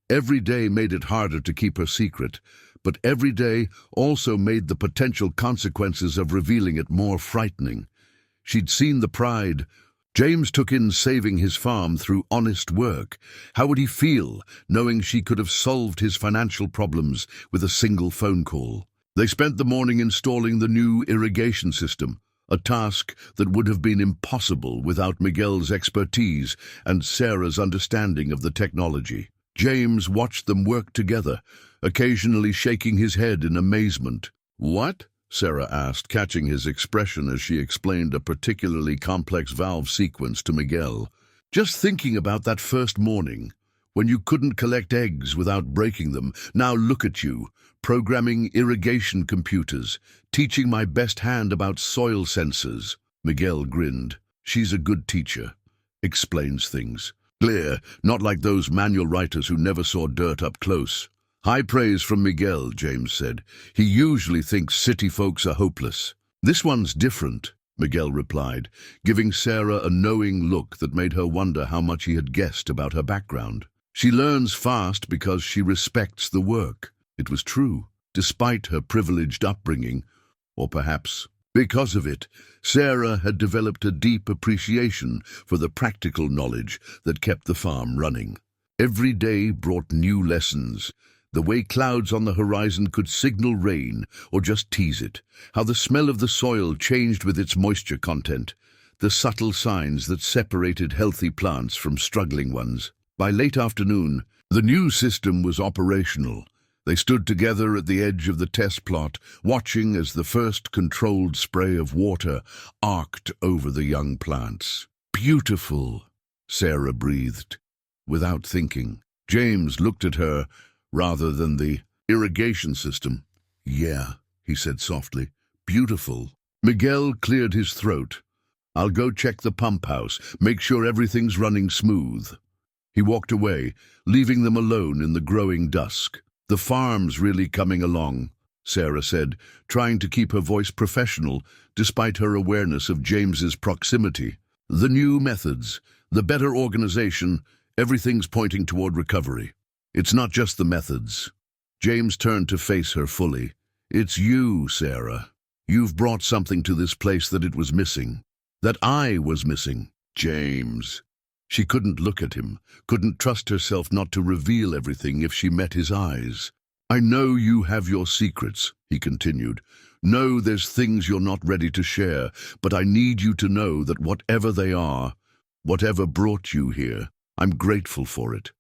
Every day made it harder to keep her secret, but every day also made the potential consequences of revealing it more frightening. She'd seen the pride James took in saving his farm through honest work. How would he feel, knowing she could have solved his financial problems with a single phone call? They spent the morning installing the new irrigation system, a task that would have been impossible without Miguel's expertise and Sarah's understanding of the technology. James watched them work together, occasionally shaking his head in amazement. "What?" Sarah asked, catching his expression as she explained a particularly complex valve sequence to Miguel. "Just thinking about that first morning, when you couldn't collect eggs without breaking them. Now look at you, programming irrigation computers, teaching my best hand about soil sensors." Miguel grinned. "She's a good teacher. Explains things. Clear, not like those manual writers who never saw dirt up close." "High praise from Miguel," James said. "He usually thinks city folks are hopeless." "This one's different," Miguel replied, giving Sarah a knowing look that made her wonder how much he had guessed about her background. "She learns fast because she respects the work." It was true, despite her privileged upbringing, or perhaps because of it. Sarah had developed a deep appreciation for the practical knowledge that kept the farm running. Every day brought new lessons. The way clouds on the horizon could signal rain or just tease it, how the smell of the soil changed with its moisture content, the subtle signs that separated healthy plants from struggling ones. By late afternoon, the new system was operational. They stood together at the edge of the test plot, watching as the first controlled spray of water arced over the young plants. "Beautiful," Sarah breathed, without thinking. James looked at her rather than the irrigation system. "Yeah," he said softly. "Beautiful." Miguel cleared his throat. "I'll go check the pump house, make sure everything's running smooth." He walked away, leaving them alone in the growing dusk. "The farm's really coming along," Sarah said, trying to keep her voice professional despite her awareness of James's proximity. "The new methods, the better organization, everything's pointing toward recovery. It's not just the methods." James turned to face her fully. "It's you, Sarah. You've brought something to this place that it was missing. That I was missing." "James." She couldn't look at him, couldn't trust herself not to reveal everything if she met his eyes. "I know you have your secrets," he continued. "Know there's things you're not ready to share, but I need you to know that whatever they are, whatever brought you here, I'm grateful for it.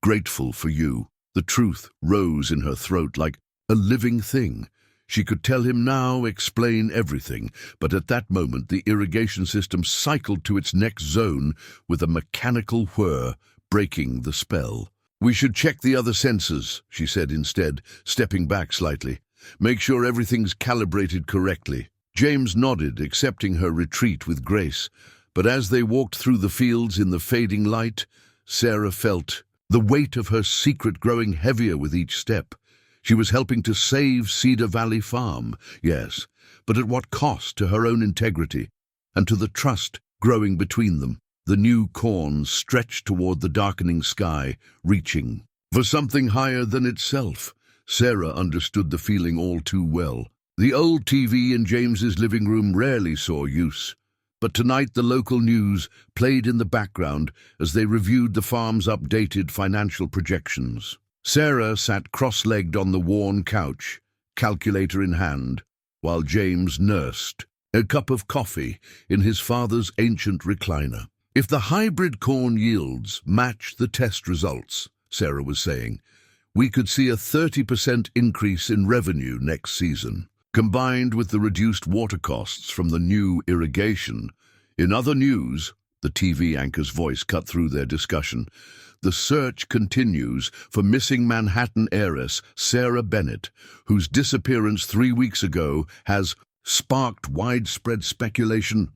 Grateful for you." The truth rose in her throat like a living thing. She could tell him now, explain everything, but at that moment the irrigation system cycled to its next zone with a mechanical whir, breaking the spell. "We should check the other sensors," she said instead, stepping back slightly. "Make sure everything's calibrated correctly." James nodded, accepting her retreat with grace, but as they walked through the fields in the fading light, Sarah felt the weight of her secret growing heavier with each step. She was helping to save Cedar Valley Farm, yes, but at what cost to her own integrity and to the trust growing between them? The new corn stretched toward the darkening sky, reaching for something higher than itself. Sarah understood the feeling all too well. The old TV in James's living room rarely saw use, but tonight the local news played in the background as they reviewed the farm's updated financial projections. Sarah sat cross-legged on the worn couch, calculator in hand, while James nursed a cup of coffee in his father's ancient recliner. "If the hybrid corn yields match the test results," Sarah was saying, "we could see a 30% increase in revenue next season, combined with the reduced water costs from the new irrigation." In other news, the TV anchor's voice cut through their discussion, the search continues for missing Manhattan heiress Sarah Bennett, whose disappearance 3 weeks ago has sparked widespread speculation.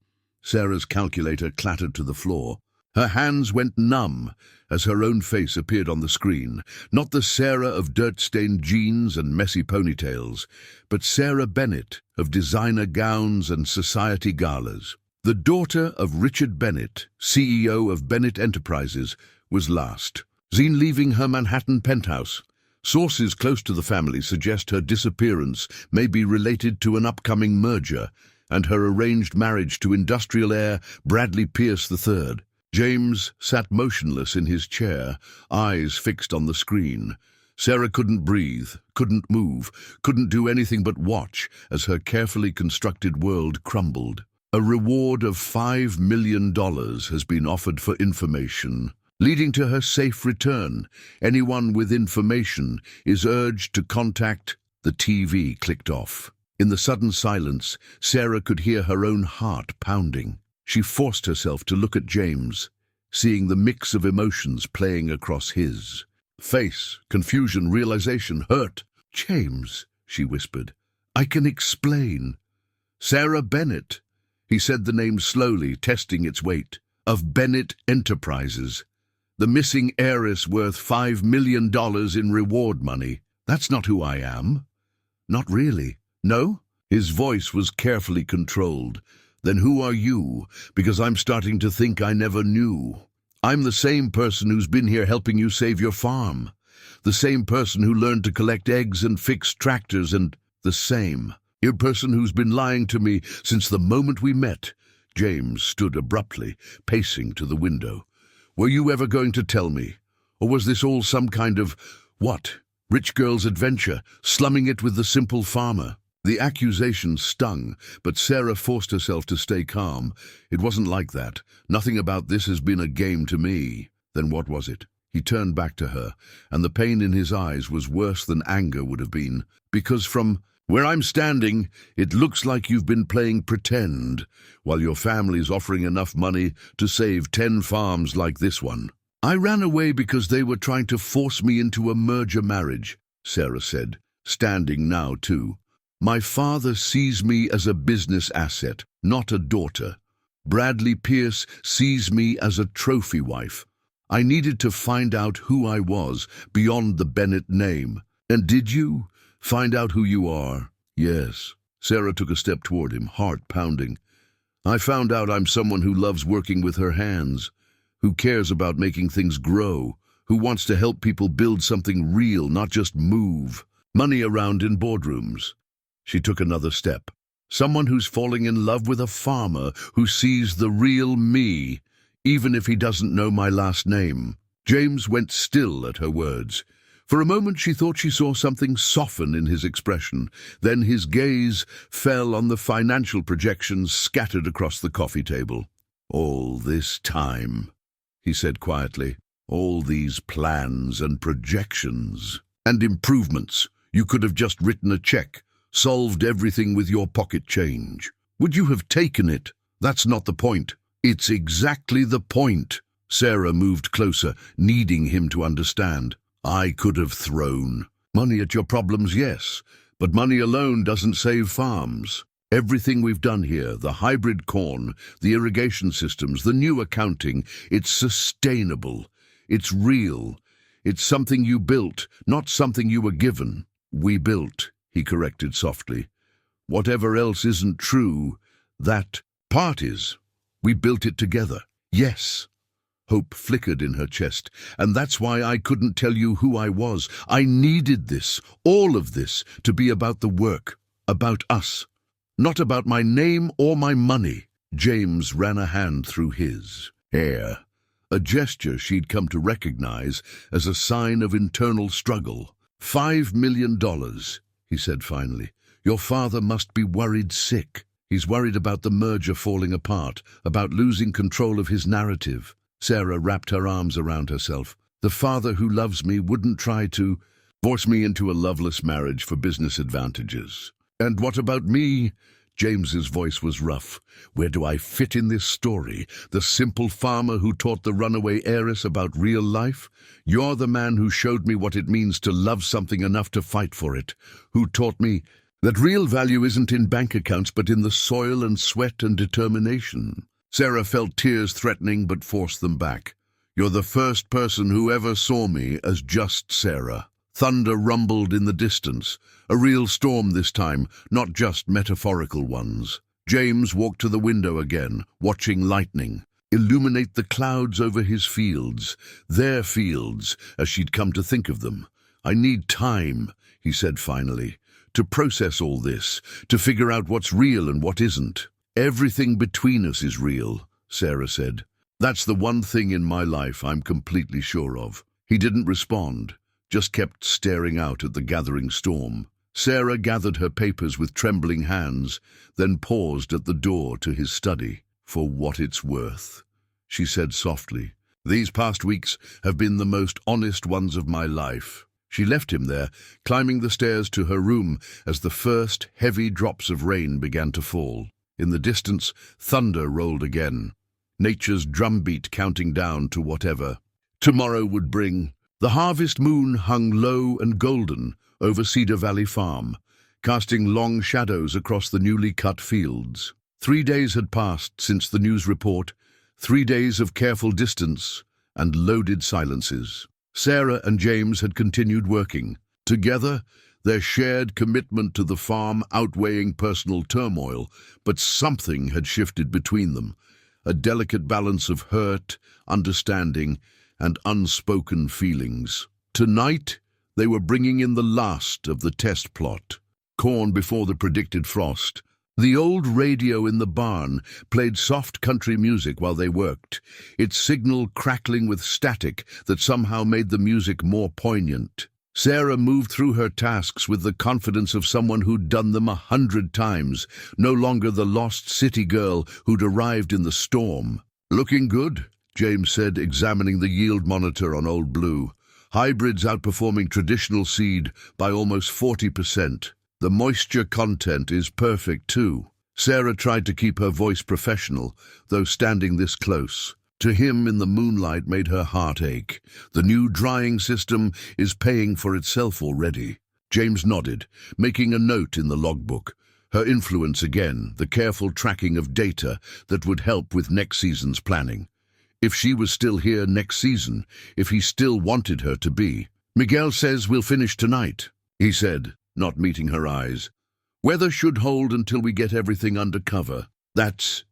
Sarah's calculator clattered to the floor. Her hands went numb as her own face appeared on the screen. Not the Sarah of dirt-stained jeans and messy ponytails, but Sarah Bennett of designer gowns and society galas. The daughter of Richard Bennett, CEO of Bennett Enterprises, was last seen leaving her Manhattan penthouse. Sources close to the family suggest her disappearance may be related to an upcoming merger and her arranged marriage to industrial heir Bradley Pierce III. James sat motionless in his chair, eyes fixed on the screen. Sarah couldn't breathe, couldn't move, couldn't do anything but watch as her carefully constructed world crumbled. A reward of $5 million has been offered for information, leading to her safe return. Anyone with information is urged to contact. The TV clicked off. In the sudden silence, Sarah could hear her own heart pounding. She forced herself to look at James, seeing the mix of emotions playing across his face: confusion, realization, hurt. "James," she whispered, "I can explain." "Sarah Bennett." He said the name slowly, testing its weight. "Of Bennett Enterprises. The missing heiress worth $5 million in reward money. That's not who I am." "Not really." "No?" His voice was carefully controlled. "Then who are you? Because I'm starting to think I never knew." "I'm the same person who's been here helping you save your farm. The same person who learned to collect eggs and fix tractors, and the same person who's been lying to me since the moment we met." James stood abruptly, pacing to the window. "Were you ever going to tell me? Or was this all some kind of, what, rich girl's adventure, slumming it with the simple farmer?" The accusation stung, but Sarah forced herself to stay calm. "It wasn't like that. Nothing about this has been a game to me." "Then what was it?" He turned back to her, and the pain in his eyes was worse than anger would have been. "Because from where I'm standing, it looks like you've been playing pretend, while your family's offering enough money to save 10 farms like this one." "I ran away because they were trying to force me into a merger marriage," Sarah said, standing now too. "My father sees me as a business asset, not a daughter. Bradley Pierce sees me as a trophy wife. I needed to find out who I was beyond the Bennett name." "And did you find out who you are?" "Yes." Sarah took a step toward him, heart pounding. "I found out I'm someone who loves working with her hands, who cares about making things grow, who wants to help people build something real, not just move money around in boardrooms." She took another step. "Someone who's falling in love with a farmer who sees the real me, even if he doesn't know my last name." James went still at her words. For a moment she thought she saw something soften in his expression. Then his gaze fell on the financial projections scattered across the coffee table. "All this time," he said quietly, "all these plans and projections and improvements. You could have just written a check, solved everything with your pocket change. Would you have taken it? That's not the point. It's exactly the point. Sarah moved closer, needing him to understand. I could have thrown money at your problems, yes, but money alone doesn't save farms. Everything we've done here, the hybrid corn, the irrigation systems, the new accounting, it's sustainable. It's real. It's something you built, not something you were given. We built, he corrected softly. Whatever else isn't true, that part is. We built it together. Yes. Hope flickered in her chest, and that's why I couldn't tell you who I was. I needed this, all of this, to be about the work, about us. Not about my name or my money. James ran a hand through his hair, a gesture she'd come to recognize as a sign of internal struggle. $5 million, he said finally. Your father must be worried sick. He's worried about the merger falling apart, about losing control of his narrative. Sarah wrapped her arms around herself. The father who loves me wouldn't try to force me into a loveless marriage for business advantages. And what about me? James's voice was rough. Where do I fit in this story? The simple farmer who taught the runaway heiress about real life? You're the man who showed me what it means to love something enough to fight for it, who taught me that real value isn't in bank accounts but in the soil and sweat and determination. Sarah felt tears threatening but forced them back. You're the first person who ever saw me as just Sarah. Thunder rumbled in the distance, a real storm this time, not just metaphorical ones. James walked to the window again, watching lightning illuminate the clouds over his fields, their fields, as she'd come to think of them. I need time, he said finally, to process all this, to figure out what's real and what isn't. Everything between us is real, Sarah said. That's the one thing in my life I'm completely sure of. He didn't respond, just kept staring out at the gathering storm. Sarah gathered her papers with trembling hands, then paused at the door to his study. For what it's worth, she said softly. These past weeks have been the most honest ones of my life. She left him there, climbing the stairs to her room as the first heavy drops of rain began to fall. In the distance, thunder rolled again, nature's drumbeat counting down to whatever tomorrow would bring. The harvest moon hung low and golden over Cedar Valley Farm, casting long shadows across the newly cut fields. 3 days had passed since the news report, 3 days of careful distance and loaded silences. Sarah and James had continued working. Together, their shared commitment to the farm outweighing personal turmoil, but something had shifted between them, a delicate balance of hurt, understanding, and unspoken feelings. Tonight, they were bringing in the last of the test plot, corn before the predicted frost. The old radio in the barn played soft country music while they worked, its signal crackling with static that somehow made the music more poignant. Sarah moved through her tasks with the confidence of someone who'd done them 100 times, no longer the lost city girl who'd arrived in the storm. Looking good, James said, examining the yield monitor on Old Blue. Hybrids outperforming traditional seed by almost 40%. The moisture content is perfect too. Sarah tried to keep her voice professional, though standing this close. To him in the moonlight made her heart ache. The new drying system is paying for itself already. James nodded, making a note in the logbook. Her influence again, the careful tracking of data that would help with next season's planning. If she was still here next season, if he still wanted her to be. Miguel says we'll finish tonight, he said, not meeting her eyes. Weather should hold until we get everything under cover. That's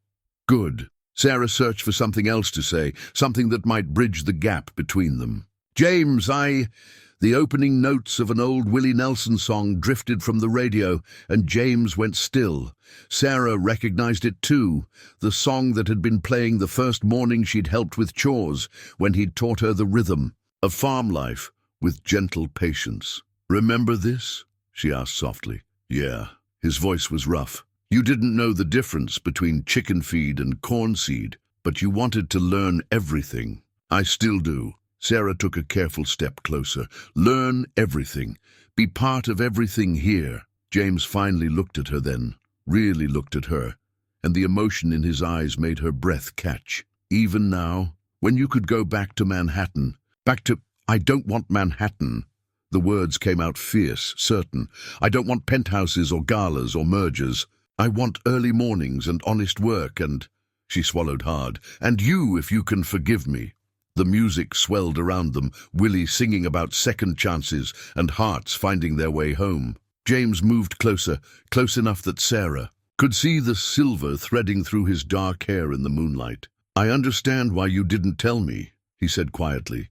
good. Sarah searched for something else to say, something that might bridge the gap between them. James, The opening notes of an old Willie Nelson song drifted from the radio, and James went still. Sarah recognized it too, the song that had been playing the first morning she'd helped with chores, when he'd taught her the rhythm of farm life with gentle patience. Remember this? She asked softly. Yeah. His voice was rough. You didn't know the difference between chicken feed and corn seed, but you wanted to learn everything. I still do. Sarah took a careful step closer. Learn everything. Be part of everything here. James finally looked at her then, really looked at her, and the emotion in his eyes made her breath catch. Even now, when you could go back to Manhattan, back to, I don't want Manhattan. The words came out fierce, certain. I don't want penthouses or galas or mergers. I want early mornings and honest work and, she swallowed hard, and you, if you can forgive me. The music swelled around them, Willie singing about second chances and hearts finding their way home. James moved closer, close enough that Sarah could see the silver threading through his dark hair in the moonlight. I understand why you didn't tell me, he said quietly.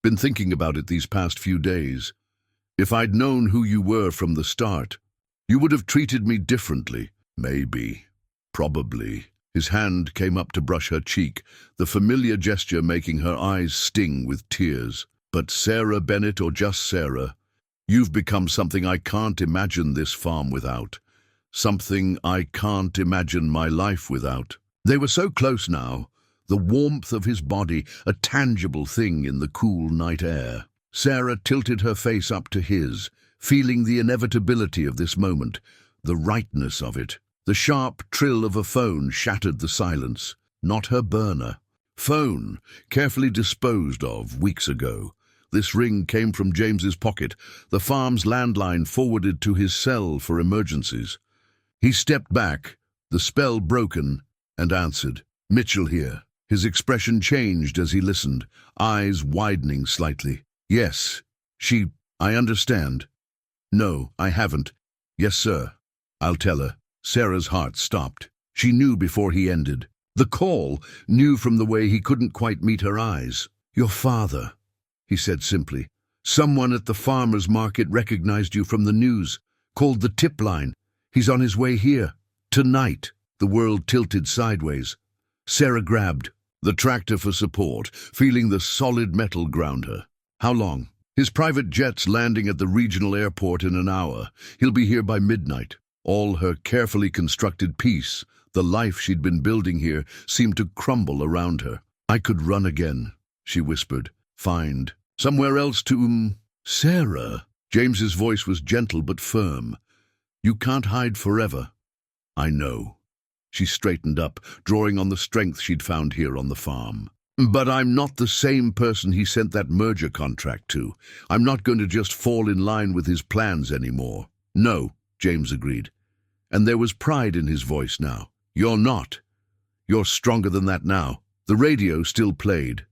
Been thinking about it these past few days. If I'd known who you were from the start, you would have treated me differently. Maybe. Probably. His hand came up to brush her cheek, the familiar gesture making her eyes sting with tears. But Sarah Bennett, or just Sarah, you've become something I can't imagine this farm without. Something I can't imagine my life without. They were so close now, the warmth of his body, a tangible thing in the cool night air. Sarah tilted her face up to his, feeling the inevitability of this moment, the rightness of it. The sharp trill of a phone shattered the silence. Not her burner. Phone, carefully disposed of weeks ago. This ring came from James's pocket, the farm's landline forwarded to his cell for emergencies. He stepped back, the spell broken, and answered. Mitchell here. His expression changed as he listened, eyes widening slightly. Yes, I understand. No, I haven't. Yes, sir. I'll tell her. Sarah's heart stopped. She knew before he ended. The call, knew from the way he couldn't quite meet her eyes. Your father, he said simply. Someone at the farmer's market recognized you from the news, called the tip line. He's on his way here. Tonight. The world tilted sideways. Sarah grabbed the tractor for support, feeling the solid metal ground her. How long? His private jet's landing at the regional airport in an hour. He'll be here by midnight. All her carefully constructed peace, the life she'd been building here, seemed to crumble around her. I could run again, she whispered. Find somewhere else to... Sarah. James's voice was gentle but firm. You can't hide forever. I know. She straightened up, drawing on the strength she'd found here on the farm. But I'm not the same person he sent that merger contract to. I'm not going to just fall in line with his plans anymore. No, James agreed. And there was pride in his voice now. You're not. You're stronger than that now. The radio still played.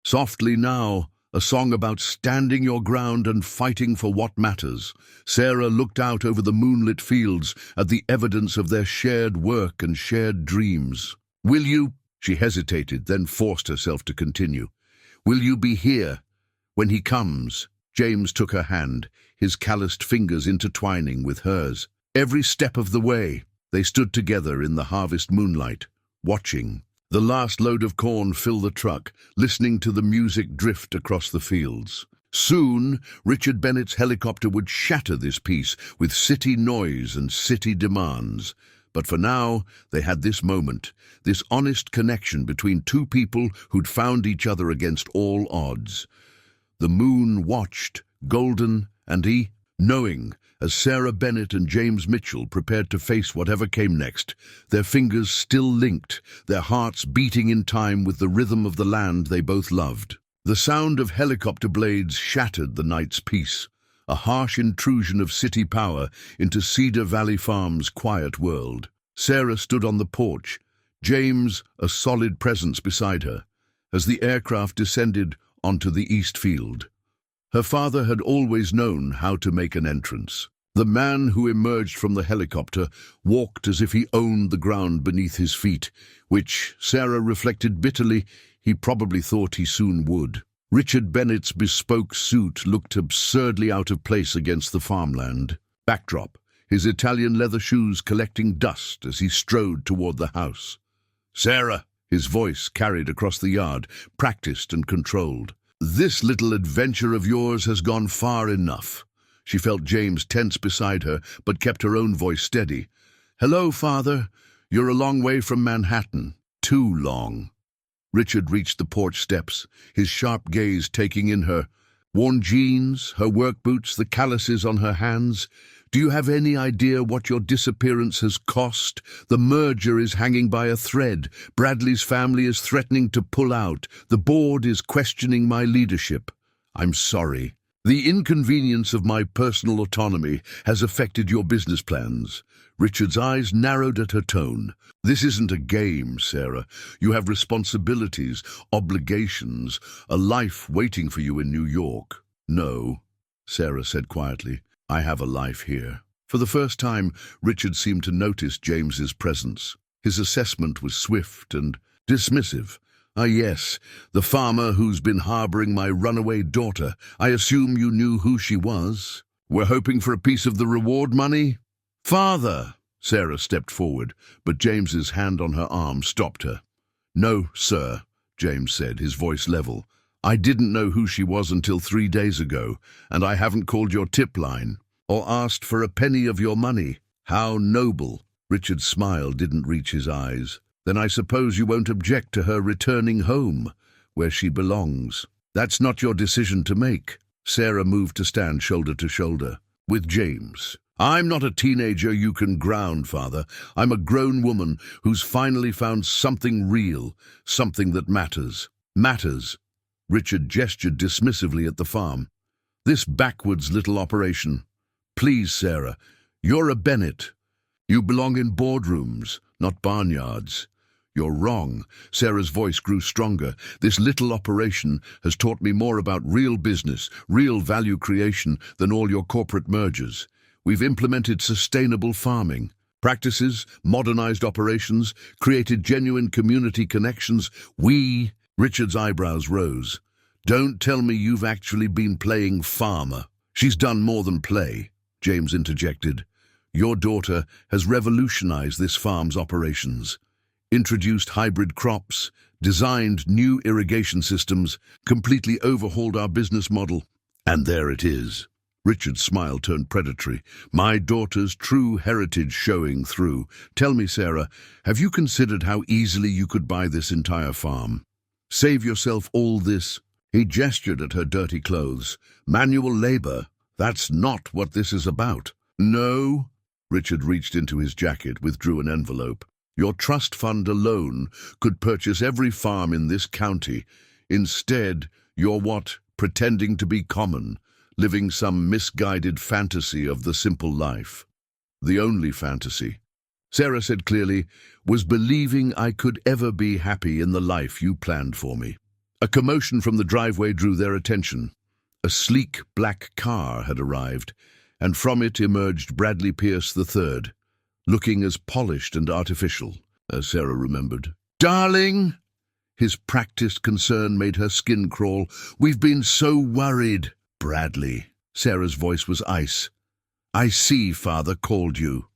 Softly now, a song about standing your ground and fighting for what matters. Sarah looked out over the moonlit fields at the evidence of their shared work and shared dreams. Will you? She hesitated, then forced herself to continue. Will you be here when he comes? James took her hand, his calloused fingers intertwining with hers. Every step of the way, they stood together in the harvest moonlight, watching. The last load of corn fill the truck, listening to the music drift across the fields. Soon, Richard Bennett's helicopter would shatter this peace with city noise and city demands. But for now, they had this moment, this honest connection between two people who'd found each other against all odds. The moon watched, golden and knowing, as Sarah Bennett and James Mitchell prepared to face whatever came next, their fingers still linked, their hearts beating in time with the rhythm of the land they both loved. The sound of helicopter blades shattered the night's peace, a harsh intrusion of city power into Cedar Valley Farm's quiet world. Sarah stood on the porch, James a solid presence beside her, as the aircraft descended onto the east field. Her father had always known how to make an entrance. The man who emerged from the helicopter walked as if he owned the ground beneath his feet, which, Sarah reflected bitterly, he probably thought he soon would. Richard Bennett's bespoke suit looked absurdly out of place against the farmland. Backdrop, his Italian leather shoes collecting dust as he strode toward the house. Sarah, his voice carried across the yard, practiced and controlled. This little adventure of yours has gone far enough. She felt James tense beside her, but kept her own voice steady. Hello, Father. You're a long way from Manhattan. Too long. Richard reached the porch steps, his sharp gaze taking in her worn jeans, her work boots, the calluses on her hands. Do you have any idea what your disappearance has cost? The merger is hanging by a thread. Bradley's family is threatening to pull out. The board is questioning my leadership. I'm sorry. The inconvenience of my personal autonomy has affected your business plans. Richard's eyes narrowed at her tone. This isn't a game, Sarah. You have responsibilities, obligations, a life waiting for you in New York. No, Sarah said quietly. I have a life here. For the first time, Richard seemed to notice James's presence. His assessment was swift and dismissive. Ah, yes, the farmer who's been harboring my runaway daughter. I assume you knew who she was. We're hoping for a piece of the reward money? Father! Sarah stepped forward, but James's hand on her arm stopped her. No, sir, James said, his voice level. I didn't know who she was until 3 days ago, and I haven't called your tip line or asked for a penny of your money. How noble! Richard's smile didn't reach his eyes. Then I suppose you won't object to her returning home, where she belongs. That's not your decision to make. Sarah moved to stand shoulder to shoulder with James. I'm not a teenager you can ground, Father. I'm a grown woman who's finally found something real, something that matters. Matters. Richard gestured dismissively at the farm. This backwards little operation. Please, Sarah, you're a Bennett. You belong in boardrooms, not barnyards. You're wrong. Sarah's voice grew stronger. This little operation has taught me more about real business, real value creation than all your corporate mergers. We've implemented sustainable farming practices, modernized operations, created genuine community connections. Richard's eyebrows rose. Don't tell me you've actually been playing farmer. She's done more than play, James interjected. Your daughter has revolutionized this farm's operations, introduced hybrid crops, designed new irrigation systems, completely overhauled our business model. And there it is. Richard's smile turned predatory. My daughter's true heritage showing through. Tell me, Sarah, have you considered how easily you could buy this entire farm? Save yourself all this? He gestured at her dirty clothes. Manual labor. That's not what this is about. No. Richard reached into his jacket, withdrew an envelope. Your trust fund alone could purchase every farm in this county. Instead, you're pretending to be common, living some misguided fantasy of the simple life. The only fantasy, Sarah said clearly, was believing I could ever be happy in the life you planned for me. A commotion from the driveway drew their attention. A sleek black car had arrived, and from it emerged Bradley Pierce III, looking as polished and artificial as Sarah remembered. Darling! His practiced concern made her skin crawl. We've been so worried. Bradley. Sarah's voice was ice. I see Father called you.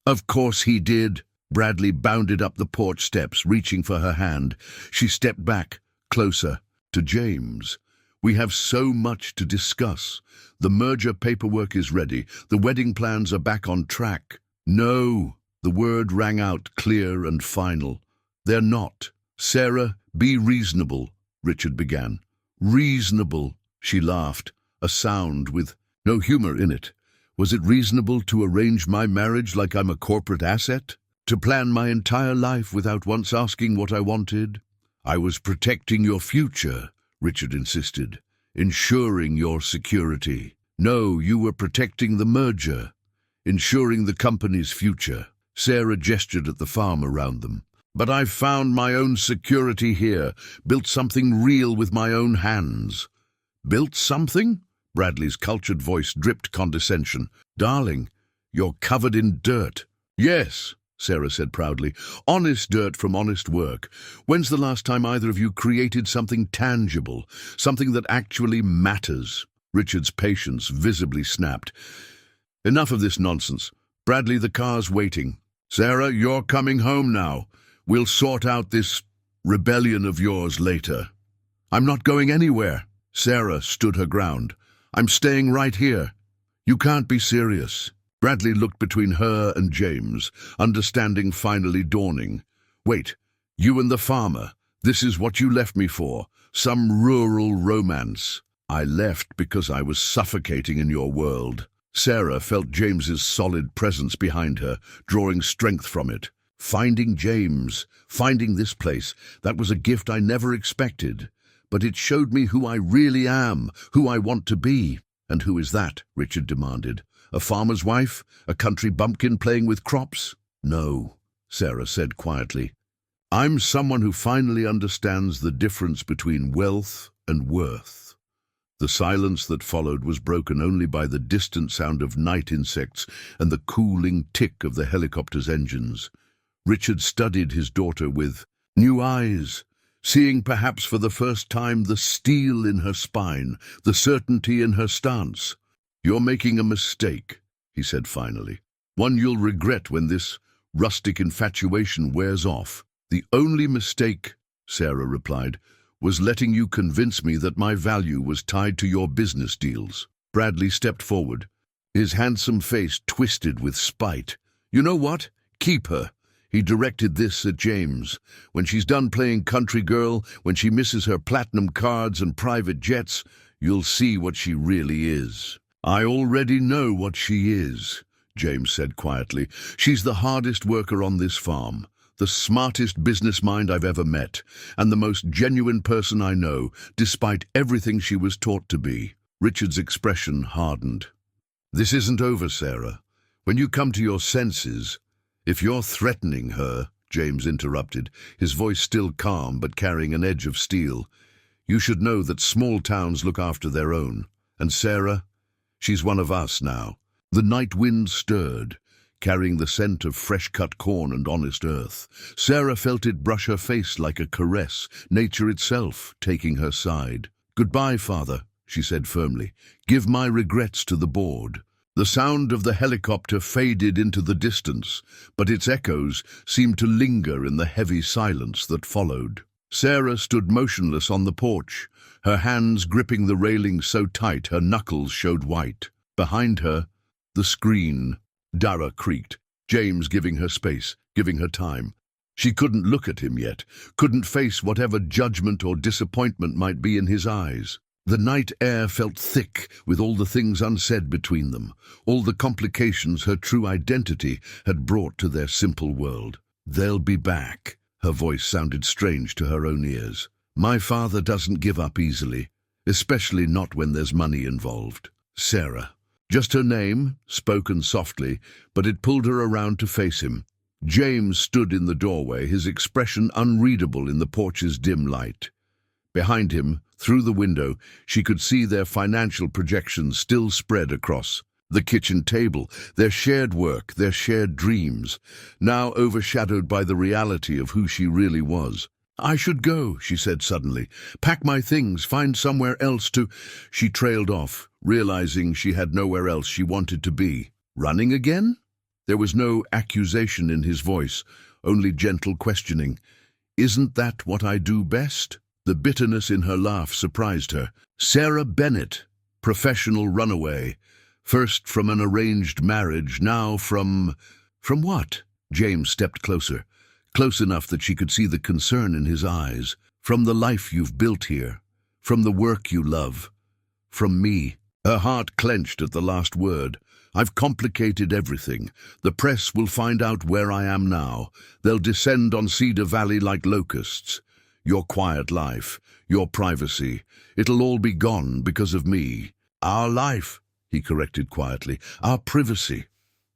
Of course he did. Bradley bounded up the porch steps, reaching for her hand. She stepped back, closer, to James. We have so much to discuss. The merger paperwork is ready. The wedding plans are back on track. No, the word rang out clear and final. They're not. Sarah, be reasonable, Richard began. Reasonable, she laughed, a sound with no humor in it. Was it reasonable to arrange my marriage like I'm a corporate asset? To plan my entire life without once asking what I wanted? I was protecting your future, Richard insisted, ensuring your security. No, you were protecting the merger, ensuring the company's future. Sarah gestured at the farm around them. But I've found my own security here, built something real with my own hands. Built something? Bradley's cultured voice dripped condescension. Darling, you're covered in dirt. Yes, Sarah said proudly. Honest dirt from honest work. When's the last time either of you created something tangible, something that actually matters? Richard's patience visibly snapped. Enough of this nonsense. Bradley, the car's waiting. Sarah, you're coming home now. We'll sort out this rebellion of yours later. I'm not going anywhere. Sarah stood her ground. I'm staying right here. You can't be serious. Bradley looked between her and James, understanding finally dawning. Wait, you and the farmer, this is what you left me for, some rural romance. I left because I was suffocating in your world. Sarah felt James's solid presence behind her, drawing strength from it. Finding James, finding this place, that was a gift I never expected. But it showed me who I really am, who I want to be. And who is that? Richard demanded. A farmer's wife? A country bumpkin playing with crops? No, Sarah said quietly. I'm someone who finally understands the difference between wealth and worth. The silence that followed was broken only by the distant sound of night insects and the cooling tick of the helicopter's engines. Richard studied his daughter with new eyes, seeing perhaps for the first time the steel in her spine, the certainty in her stance. You're making a mistake, he said finally. One you'll regret when this rustic infatuation wears off. The only mistake, Sarah replied, was letting you convince me that my value was tied to your business deals. Bradley stepped forward, his handsome face twisted with spite. You know what? Keep her. He directed this at James. When she's done playing country girl, when she misses her platinum cards and private jets, you'll see what she really is. I already know what she is, James said quietly. She's the hardest worker on this farm, the smartest business mind I've ever met, and the most genuine person I know, despite everything she was taught to be. Richard's expression hardened. This isn't over, Sarah. When you come to your senses, if you're threatening her, James interrupted, his voice still calm but carrying an edge of steel, you should know that small towns look after their own. And Sarah, she's one of us now. The night wind stirred, carrying the scent of fresh-cut corn and honest earth. Sarah felt it brush her face like a caress, nature itself taking her side. Goodbye, father, she said firmly. Give my regrets to the board. The sound of the helicopter faded into the distance, but its echoes seemed to linger in the heavy silence that followed. Sarah stood motionless on the porch, her hands gripping the railing so tight her knuckles showed white. Behind her, the screen. Dara creaked, James giving her space, giving her time. She couldn't look at him yet, couldn't face whatever judgment or disappointment might be in his eyes. The night air felt thick with all the things unsaid between them, all the complications her true identity had brought to their simple world. They'll be back. Her voice sounded strange to her own ears. My father doesn't give up easily, especially not when there's money involved. Sarah. Just her name, spoken softly, but it pulled her around to face him. James stood in the doorway, his expression unreadable in the porch's dim light. Behind him, through the window, she could see their financial projections still spread across the kitchen table, their shared work, their shared dreams, now overshadowed by the reality of who she really was. I should go, she said suddenly. Pack my things, find somewhere else to... She trailed off, realizing she had nowhere else she wanted to be. Running again? There was no accusation in his voice, only gentle questioning. Isn't that what I do best? The bitterness in her laugh surprised her. Sarah Bennett, professional runaway. First from an arranged marriage, now from... From what? James stepped closer, close enough that she could see the concern in his eyes. From the life you've built here. From the work you love. From me. Her heart clenched at the last word. I've complicated everything. The press will find out where I am now. They'll descend on Cedar Valley like locusts. Your quiet life, your privacy, it'll all be gone because of me. Our life, he corrected quietly, our privacy.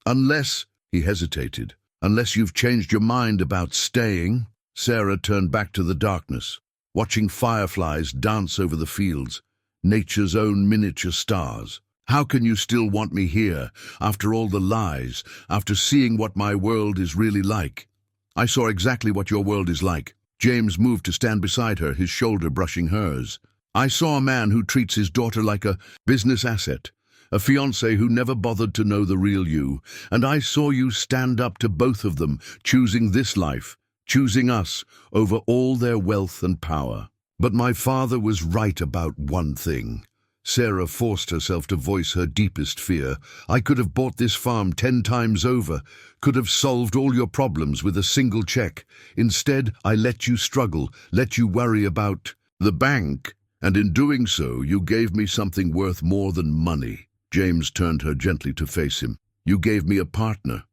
Unless, he hesitated, unless you've changed your mind about staying. Sarah turned back to the darkness, watching fireflies dance over the fields, nature's own miniature stars. How can you still want me here, after all the lies, after seeing what my world is really like? I saw exactly what your world is like. James moved to stand beside her, his shoulder brushing hers. I saw a man who treats his daughter like a business asset, a fiancé who never bothered to know the real you, and I saw you stand up to both of them, choosing this life, choosing us, over all their wealth and power. But my father was right about one thing. Sarah forced herself to voice her deepest fear. I could have bought this farm 10 times over, could have solved all your problems with a single check. Instead, I let you struggle, let you worry about the bank, and in doing so, you gave me something worth more than money. James turned her gently to face him. You gave me a partner.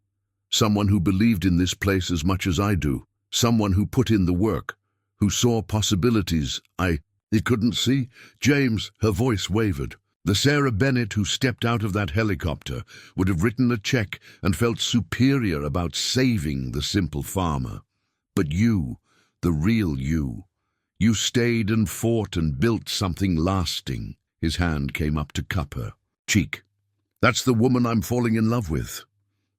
Someone who believed in this place as much as I do. Someone who put in the work. Who saw possibilities He couldn't see. James, her voice wavered. The Sarah Bennett who stepped out of that helicopter would have written a check and felt superior about saving the simple farmer. But you, the real you stayed and fought and built something lasting. His hand came up to cup her cheek. That's the woman I'm falling in love with.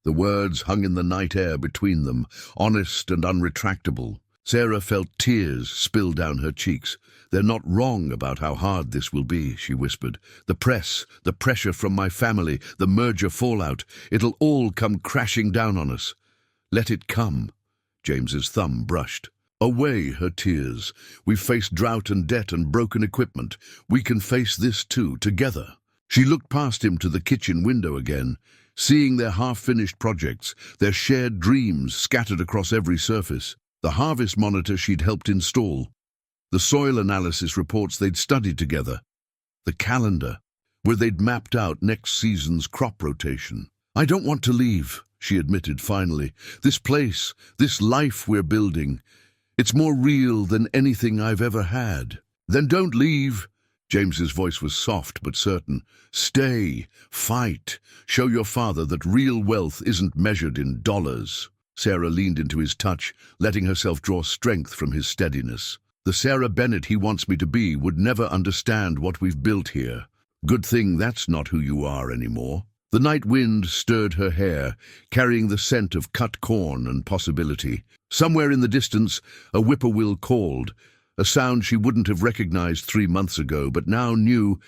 The words hung in the night air between them, honest and unretractable. Sarah felt tears spill down her cheeks. They're not wrong about how hard this will be, she whispered. The press, the pressure from my family, the merger fallout, it'll all come crashing down on us. Let it come. James's thumb brushed. Away her tears. We've faced drought and debt and broken equipment. We can face this too, together. She looked past him to the kitchen window again, seeing their half-finished projects, their shared dreams scattered across every surface. The harvest monitor she'd helped install, the soil analysis reports they'd studied together, the calendar, where they'd mapped out next season's crop rotation. I don't want to leave, she admitted finally. This place, this life we're building, it's more real than anything I've ever had. Then don't leave. James's voice was soft but certain. Stay, fight, show your father that real wealth isn't measured in dollars. Sarah leaned into his touch, letting herself draw strength from his steadiness. The Sarah Bennett he wants me to be would never understand what we've built here. Good thing that's not who you are anymore. The night wind stirred her hair, carrying the scent of cut corn and possibility. Somewhere in the distance, a whippoorwill called, a sound she wouldn't have recognized 3 months ago, but now knew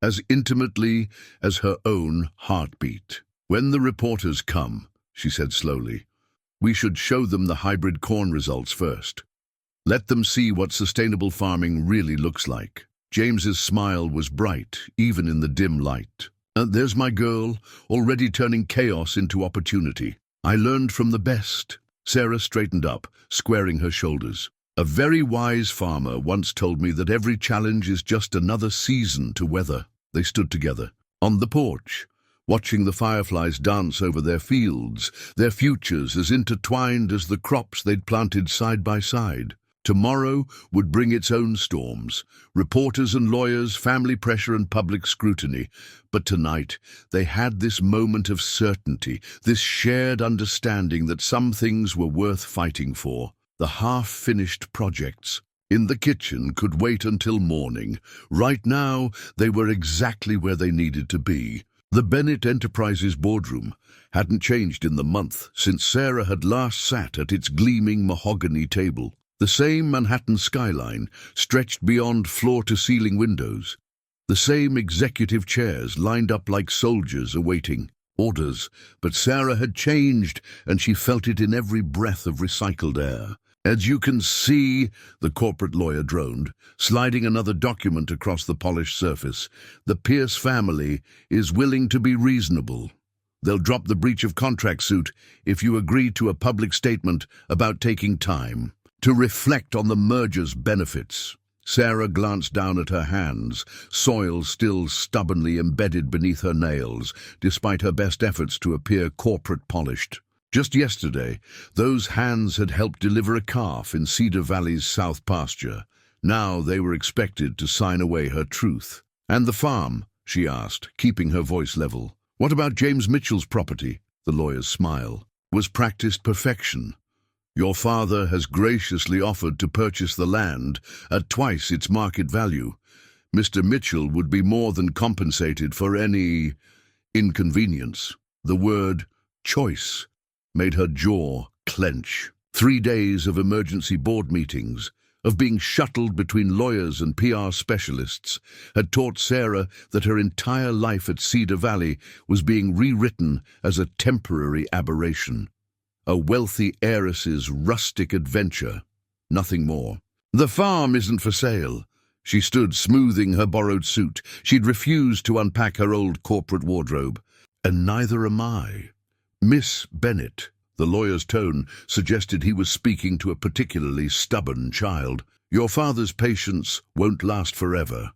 as intimately as her own heartbeat. When the reporters come, she said slowly, we should show them the hybrid corn results first. Let them see what sustainable farming really looks like. James's smile was bright, even in the dim light. There's my girl, already turning chaos into opportunity. I learned from the best. Sarah straightened up, squaring her shoulders. A very wise farmer once told me that every challenge is just another season to weather. They stood together, on the porch, watching the fireflies dance over their fields, their futures as intertwined as the crops they'd planted side by side. Tomorrow would bring its own storms, reporters and lawyers, family pressure and public scrutiny. But tonight they had this moment of certainty, this shared understanding that some things were worth fighting for. The half-finished projects in the kitchen could wait until morning. Right now, they were exactly where they needed to be. The Bennett Enterprises boardroom hadn't changed in the month since Sarah had last sat at its gleaming mahogany table. The same Manhattan skyline stretched beyond floor-to-ceiling windows. The same executive chairs lined up like soldiers awaiting orders. But Sarah had changed, and she felt it in every breath of recycled air. As you can see, the corporate lawyer droned, sliding another document across the polished surface, the Pierce family is willing to be reasonable. They'll drop the breach of contract suit if you agree to a public statement about taking time to reflect on the merger's benefits. Sarah glanced down at her hands, soil still stubbornly embedded beneath her nails, despite her best efforts to appear corporate polished. Just yesterday, those hands had helped deliver a calf in Cedar Valley's south pasture. Now they were expected to sign away her truth. And the farm? She asked, keeping her voice level. What about James Mitchell's property? The lawyer's smile was practiced perfection. Your father has graciously offered to purchase the land at twice its market value. Mr. Mitchell would be more than compensated for any inconvenience. The word choice made her jaw clench. 3 days of emergency board meetings, of being shuttled between lawyers and PR specialists, had taught Sarah that her entire life at Cedar Valley was being rewritten as a temporary aberration. A wealthy heiress's rustic adventure, nothing more. The farm isn't for sale. She stood smoothing her borrowed suit. She'd refused to unpack her old corporate wardrobe. And neither am I. Miss Bennett. The lawyer's tone suggested he was speaking to a particularly stubborn child. Your father's patience won't last forever.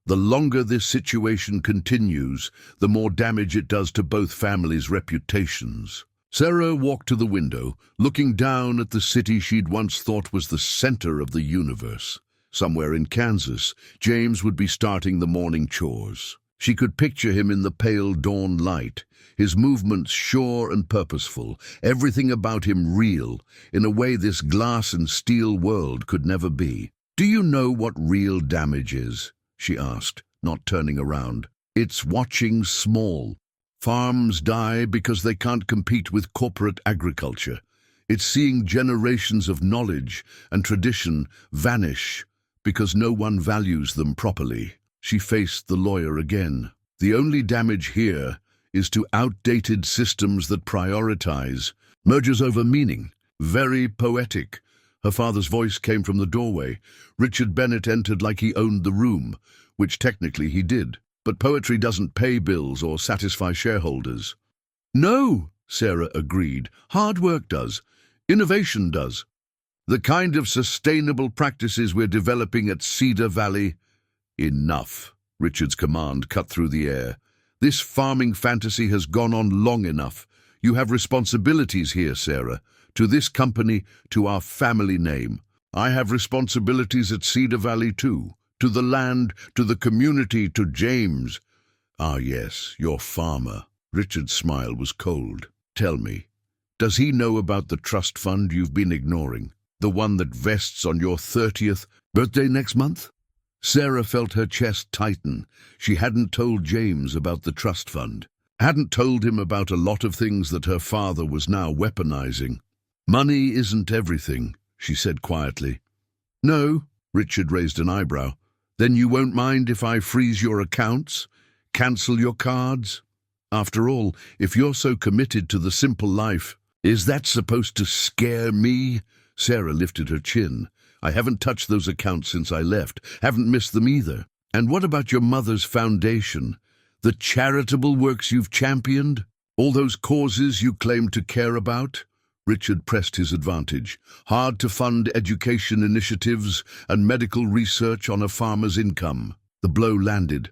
The longer this situation continues, the more damage it does to both families' reputations. Sarah walked to the window, looking down at the city she'd once thought was the center of the universe. Somewhere in Kansas, James would be starting the morning chores. She could picture him in the pale dawn light, his movements sure and purposeful, everything about him real, in a way this glass and steel world could never be. "Do you know what real damage is?" she asked, not turning around. "It's watching small farms die because they can't compete with corporate agriculture. It's seeing generations of knowledge and tradition vanish because no one values them properly." She faced the lawyer again. "The only damage here is to outdated systems that prioritize mergers over meaning." Very poetic. Her father's voice came from the doorway. Richard Bennett entered like he owned the room, which technically he did. But poetry doesn't pay bills or satisfy shareholders. "No," Sarah agreed. "Hard work does. Innovation does. The kind of sustainable practices we're developing at Cedar Valley." "Enough," Richard's command cut through the air. "This farming fantasy has gone on long enough. You have responsibilities here, Sarah, to this company, to our family name. I have responsibilities at Cedar Valley too. To the land, to the community, to James." "Ah, yes, your farmer." Richard's smile was cold. "Tell me, does he know about the trust fund you've been ignoring? The one that vests on your 30th birthday next month?" Sarah felt her chest tighten. She hadn't told James about the trust fund. Hadn't told him about a lot of things that her father was now weaponizing. "Money isn't everything," she said quietly. "No," Richard raised an eyebrow. "Then you won't mind if I freeze your accounts? Cancel your cards? After all, if you're so committed to the simple life, is that supposed to scare me?" Sarah lifted her chin. "I haven't touched those accounts since I left. Haven't missed them either. And what about your mother's foundation? The charitable works you've championed? All those causes you claim to care about?" Richard pressed his advantage. "Hard to fund education initiatives and medical research on a farmer's income." The blow landed.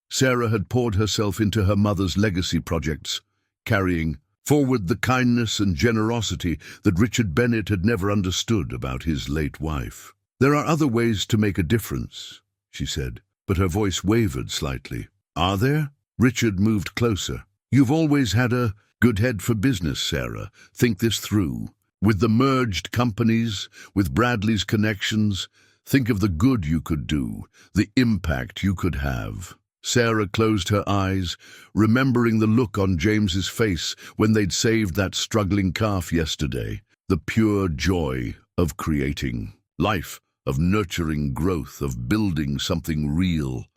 Sarah had poured herself into her mother's legacy projects, carrying forward the kindness and generosity that Richard Bennett had never understood about his late wife. "There are other ways to make a difference," she said, but her voice wavered slightly. "Are there?" Richard moved closer. "You've always had a good head for business, Sarah. Think this through. With the merged companies, with Bradley's connections, think of the good you could do, the impact you could have." Sarah closed her eyes, remembering the look on James's face when they'd saved that struggling calf yesterday. The pure joy of creating life, of nurturing growth, of building something real.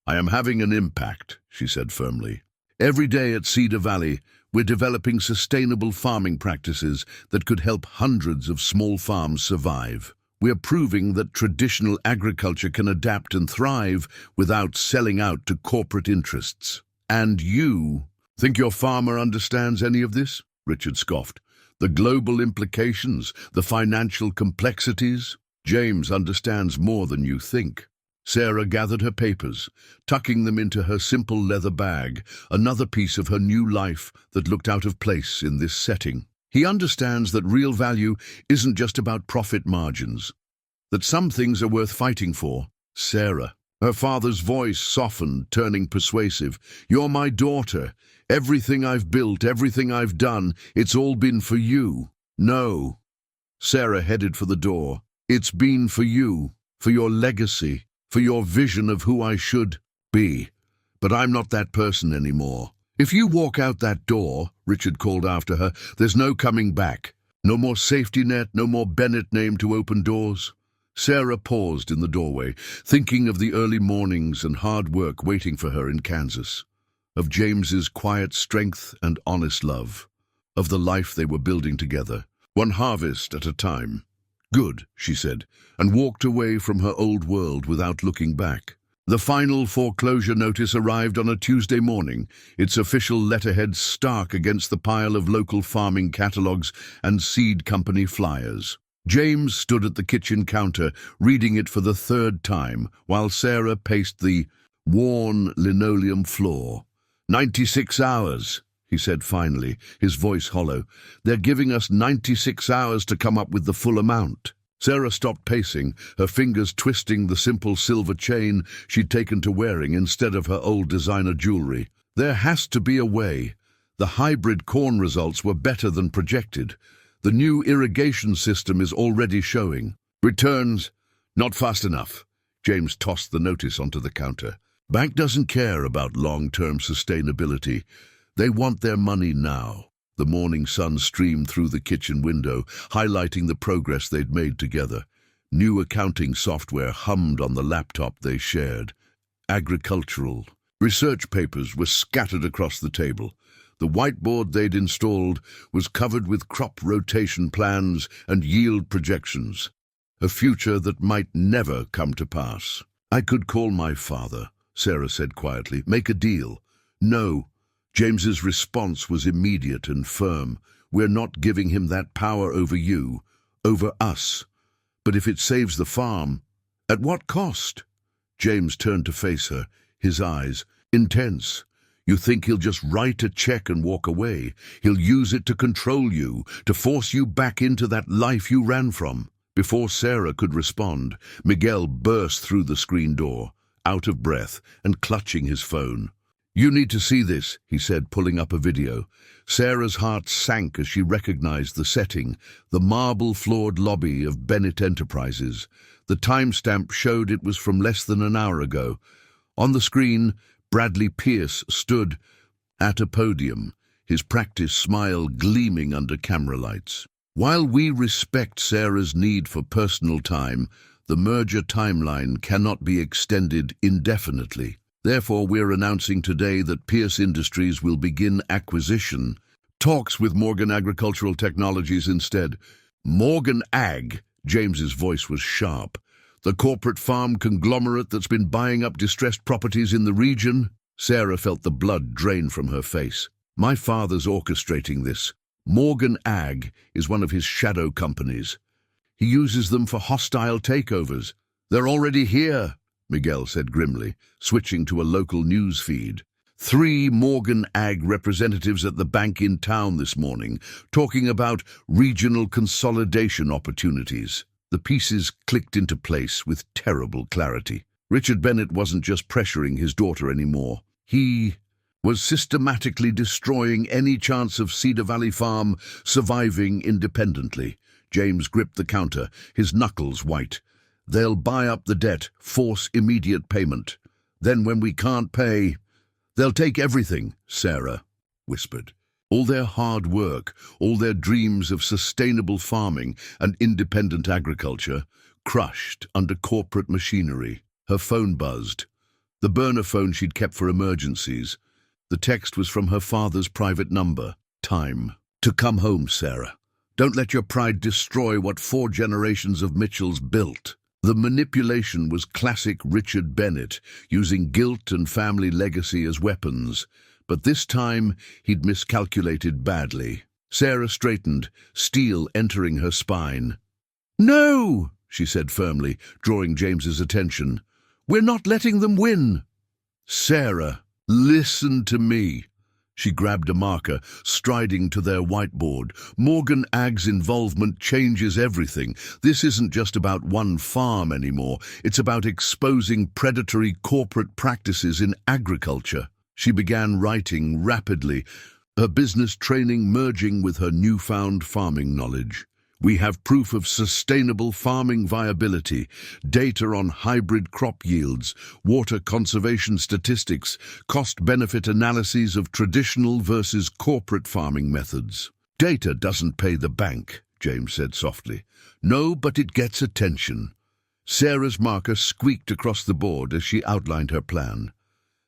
"I am having an impact," she said firmly. "Every day at Cedar Valley, we're developing sustainable farming practices that could help hundreds of small farms survive. We're proving that traditional agriculture can adapt and thrive without selling out to corporate interests." "And you think your farmer understands any of this?" Richard scoffed. "The global implications, the financial complexities? James understands more than you think." Sarah gathered her papers, tucking them into her simple leather bag, another piece of her new life that looked out of place in this setting. "He understands that real value isn't just about profit margins, that some things are worth fighting for." "Sarah," her father's voice softened, turning persuasive, "you're my daughter. Everything I've built, everything I've done, it's all been for you." "No." Sarah headed for the door. "It's been for you, for your legacy, for your vision of who I should be. But I'm not that person anymore." "If you walk out that door," Richard called after her, "there's no coming back. No more safety net, no more Bennett name to open doors." Sarah paused in the doorway, thinking of the early mornings and hard work waiting for her in Kansas, of James's quiet strength and honest love, of the life they were building together, one harvest at a time. "Good," she said, and walked away from her old world without looking back. The final foreclosure notice arrived on a Tuesday morning, its official letterhead stark against the pile of local farming catalogs and seed company flyers. James stood at the kitchen counter, reading it for the third time, while Sarah paced the worn linoleum floor. 96 hours, he said finally, his voice hollow. They're giving us 96 hours to come up with the full amount. Sarah stopped pacing, her fingers twisting the simple silver chain she'd taken to wearing instead of her old designer jewelry. There has to be a way. The hybrid corn results were better than projected. The new irrigation system is already showing. Returns, not fast enough. James tossed the notice onto the counter. Bank doesn't care about long-term sustainability. They want their money now. The morning sun streamed through the kitchen window, highlighting the progress they'd made together. New accounting software hummed on the laptop they shared. Agricultural. Research papers were scattered across the table. The whiteboard they'd installed was covered with crop rotation plans and yield projections. A future that might never come to pass. I could call my father, Sarah said quietly. Make a deal. No. James's response was immediate and firm. We're not giving him that power over you, over us. But if it saves the farm, at what cost? James turned to face her, his eyes intense. You think he'll just write a check and walk away? He'll use it to control you, to force you back into that life you ran from. Before Sarah could respond, Miguel burst through the screen door, out of breath and clutching his phone. You need to see this, he said, pulling up a video. Sarah's heart sank as she recognized the setting, the marble-floored lobby of Bennett Enterprises. The timestamp showed it was from less than an hour ago. On the screen, Bradley Pierce stood at a podium, his practice smile gleaming under camera lights. While we respect Sarah's need for personal time, the merger timeline cannot be extended indefinitely. Therefore, we're announcing today that Pierce Industries will begin acquisition talks with Morgan Agricultural Technologies instead. Morgan Ag, James's voice was sharp. The corporate farm conglomerate that's been buying up distressed properties in the region? Sarah felt the blood drain from her face. My father's orchestrating this. Morgan Ag is one of his shadow companies. He uses them for hostile takeovers. They're already here, Miguel said grimly, switching to a local news feed. 3 Morgan Ag representatives at the bank in town this morning, talking about regional consolidation opportunities. The pieces clicked into place with terrible clarity. Richard Bennett wasn't just pressuring his daughter anymore. He was systematically destroying any chance of Cedar Valley Farm surviving independently. James gripped the counter, his knuckles white. They'll buy up the debt, force immediate payment. Then when we can't pay, they'll take everything, Sarah whispered. All their hard work, all their dreams of sustainable farming and independent agriculture, crushed under corporate machinery. Her phone buzzed. The burner phone she'd kept for emergencies. The text was from her father's private number. Time to come home, Sarah. Don't let your pride destroy what 4 generations of Mitchells built. The manipulation was classic Richard Bennett, using guilt and family legacy as weapons. But this time, he'd miscalculated badly. Sarah straightened, steel entering her spine. No, she said firmly, drawing James's attention. We're not letting them win. Sarah, listen to me. She grabbed a marker, striding to their whiteboard. Morgan Ag's involvement changes everything. This isn't just about one farm anymore. It's about exposing predatory corporate practices in agriculture. She began writing rapidly, her business training merging with her newfound farming knowledge. We have proof of sustainable farming viability, data on hybrid crop yields, water conservation statistics, cost-benefit analyses of traditional versus corporate farming methods. Data doesn't pay the bank, James said softly. No, but it gets attention. Sarah's marker squeaked across the board as she outlined her plan.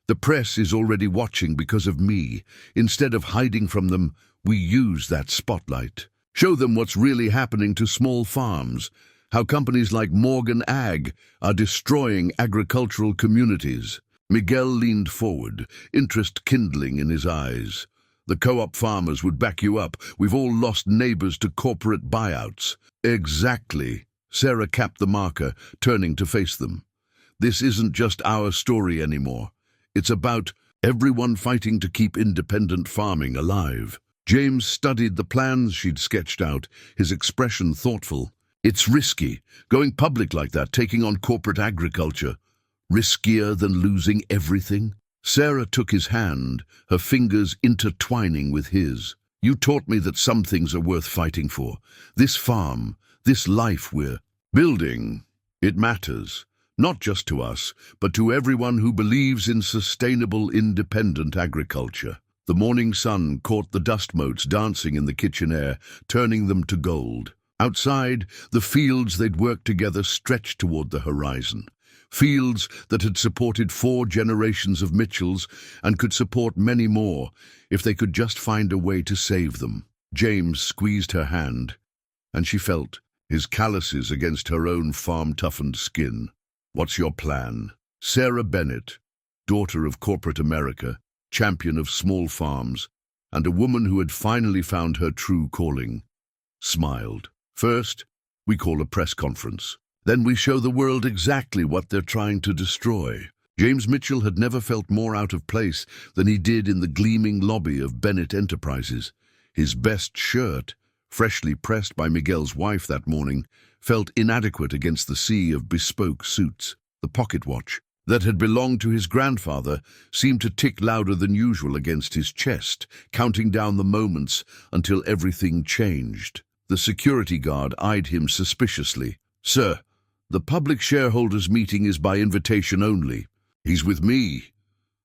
The press is already watching because of me. Instead of hiding from them, we use that spotlight. Show them what's really happening to small farms, how companies like Morgan Ag are destroying agricultural communities. Miguel leaned forward, interest kindling in his eyes. The co-op farmers would back you up. We've all lost neighbors to corporate buyouts. Exactly. Sarah capped the marker, turning to face them. This isn't just our story anymore. It's about everyone fighting to keep independent farming alive. James studied the plans she'd sketched out, his expression thoughtful. It's risky, going public like that, taking on corporate agriculture. Riskier than losing everything? Sarah took his hand, her fingers intertwining with his. You taught me that some things are worth fighting for. This farm, this life we're building, it matters. Not just to us, but to everyone who believes in sustainable, independent agriculture. The morning sun caught the dust motes dancing in the kitchen air, turning them to gold. Outside, the fields they'd worked together stretched toward the horizon. Fields that had supported 4 generations of Mitchells and could support many more if they could just find a way to save them. James squeezed her hand, and she felt his calluses against her own farm-toughened skin. What's your plan? Sarah Bennett, daughter of corporate America, champion of small farms, and a woman who had finally found her true calling, smiled. First, we call a press conference. Then we show the world exactly what they're trying to destroy. James Mitchell had never felt more out of place than he did in the gleaming lobby of Bennett Enterprises. His best shirt, freshly pressed by Miguel's wife that morning, felt inadequate against the sea of bespoke suits. The pocket watch that had belonged to his grandfather seemed to tick louder than usual against his chest, counting down the moments until everything changed. The security guard eyed him suspiciously. Sir, the public shareholders' meeting is by invitation only. He's with me.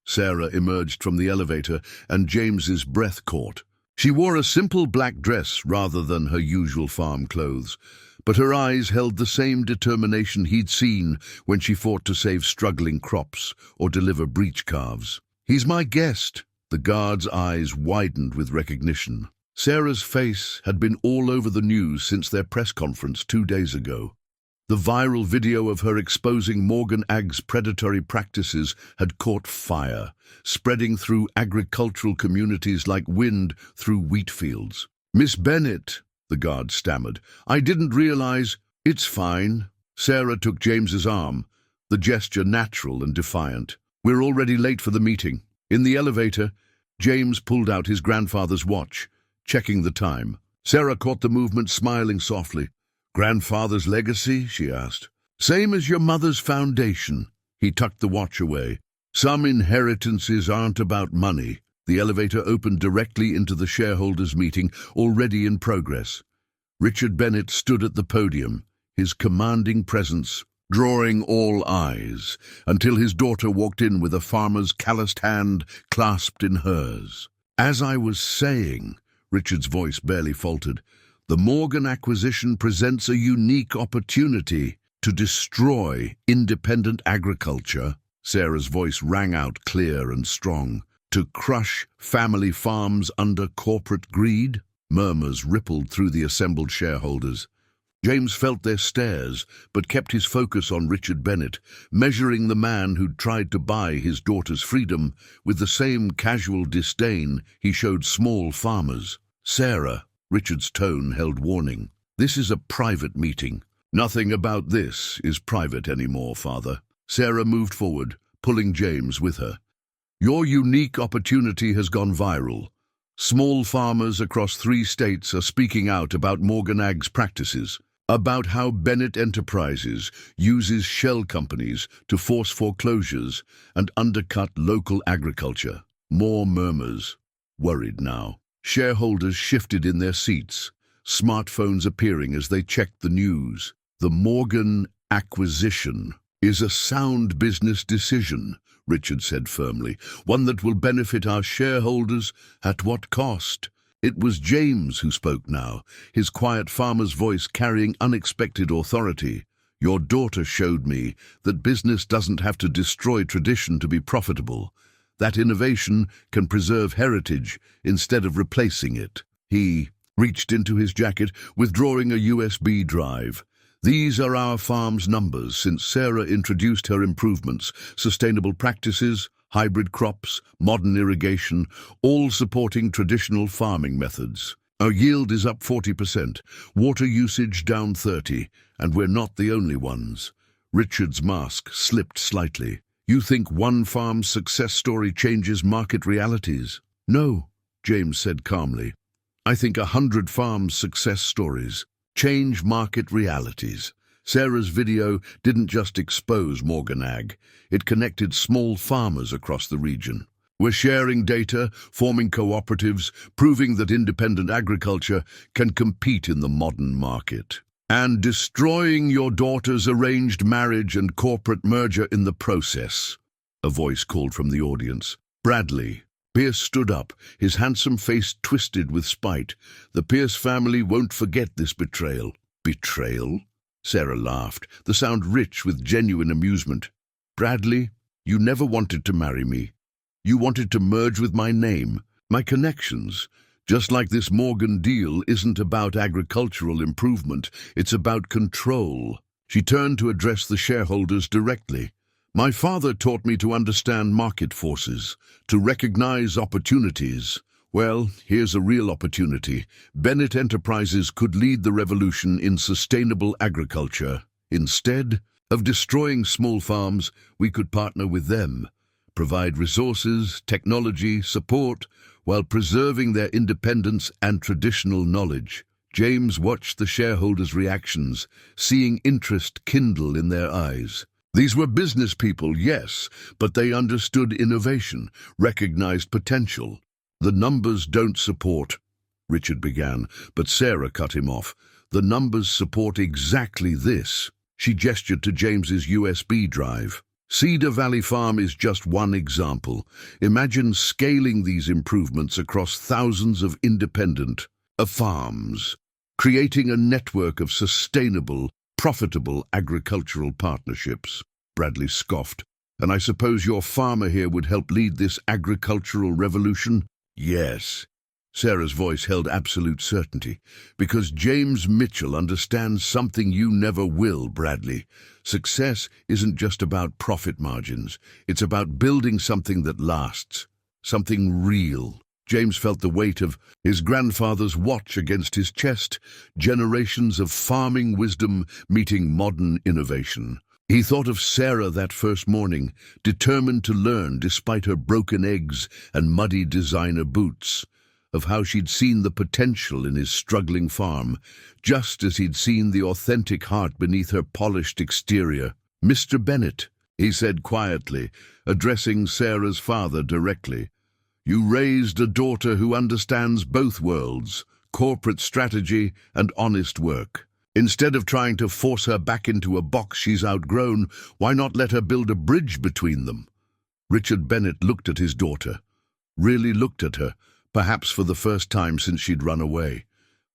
Sarah emerged from the elevator, and James's breath caught. She wore a simple black dress rather than her usual farm clothes, but her eyes held the same determination he'd seen when she fought to save struggling crops or deliver breech calves. He's my guest. The guard's eyes widened with recognition. Sarah's face had been all over the news since their press conference 2 days ago. The viral video of her exposing Morgan Ag's predatory practices had caught fire, spreading through agricultural communities like wind through wheat fields. Miss Bennett, the guard stammered, I didn't realize. It's fine. Sarah took James's arm, the gesture natural and defiant. We're already late for the meeting. In the elevator, James pulled out his grandfather's watch, checking the time. Sarah caught the movement, smiling softly. Grandfather's legacy? She asked. Same as your mother's foundation. He tucked the watch away. Some inheritances aren't about money. The elevator opened directly into the shareholders' meeting, already in progress. Richard Bennett stood at the podium, his commanding presence drawing all eyes, until his daughter walked in with a farmer's calloused hand clasped in hers. As I was saying, Richard's voice barely faltered, the Morgan acquisition presents a unique opportunity to destroy independent agriculture. Sarah's voice rang out clear and strong. To crush family farms under corporate greed? Murmurs rippled through the assembled shareholders. James felt their stares, but kept his focus on Richard Bennett, measuring the man who'd tried to buy his daughter's freedom with the same casual disdain he showed small farmers. Sarah, Richard's tone held warning. This is a private meeting. Nothing about this is private anymore, Father. Sarah moved forward, pulling James with her. Your unique opportunity has gone viral. Small farmers across 3 states are speaking out about Morgan Ag's practices, about how Bennett Enterprises uses shell companies to force foreclosures and undercut local agriculture. More murmurs. Worried now. Shareholders shifted in their seats, smartphones appearing as they checked the news. The Morgan acquisition is a sound business decision, Richard said firmly, one that will benefit our shareholders at what cost? It was James who spoke now, his quiet farmer's voice carrying unexpected authority. Your daughter showed me that business doesn't have to destroy tradition to be profitable. That innovation can preserve heritage instead of replacing it. He reached into his jacket, withdrawing a USB drive. These are our farm's numbers since Sarah introduced her improvements, sustainable practices, hybrid crops, modern irrigation, all supporting traditional farming methods. Our yield is up 40%, water usage down 30%, and we're not the only ones. Richard's mask slipped slightly. You think one farm's success story changes market realities? No, James said calmly. I think 100 farms' success stories change market realities. Sarah's video didn't just expose Morgan Ag, it connected small farmers across the region. We're sharing data, forming cooperatives, proving that independent agriculture can compete in the modern market. And destroying your daughter's arranged marriage and corporate merger in the process, a voice called from the audience. Bradley. Pierce stood up, his handsome face twisted with spite. The Pierce family won't forget this betrayal. Betrayal? Sarah laughed, the sound rich with genuine amusement. Bradley, you never wanted to marry me. You wanted to merge with my name, my connections. Just like this Morgan deal isn't about agricultural improvement, it's about control. She turned to address the shareholders directly. My father taught me to understand market forces, to recognize opportunities. Well, here's a real opportunity. Bennett Enterprises could lead the revolution in sustainable agriculture. Instead of destroying small farms, we could partner with them, provide resources, technology, support, while preserving their independence and traditional knowledge. James watched the shareholders' reactions, seeing interest kindle in their eyes. These were business people, yes, but they understood innovation, recognized potential. The numbers don't support, Richard began, but Sarah cut him off. The numbers support exactly this. She gestured to James's USB drive. Cedar Valley Farm is just one example. Imagine scaling these improvements across thousands of independent farms, creating a network of sustainable, profitable agricultural partnerships. Bradley scoffed. And I suppose your farmer here would help lead this agricultural revolution? Yes. Sarah's voice held absolute certainty. Because James Mitchell understands something you never will, Bradley. Success isn't just about profit margins. It's about building something that lasts, something real. James felt the weight of his grandfather's watch against his chest, generations of farming wisdom meeting modern innovation. He thought of Sarah that first morning, determined to learn despite her broken eggs and muddy designer boots, of how she'd seen the potential in his struggling farm, just as he'd seen the authentic heart beneath her polished exterior. Mr. Bennett, he said quietly, addressing Sarah's father directly, you raised a daughter who understands both worlds, corporate strategy and honest work. Instead of trying to force her back into a box she's outgrown, why not let her build a bridge between them? Richard Bennett looked at his daughter, really looked at her, perhaps for the first time since she'd run away,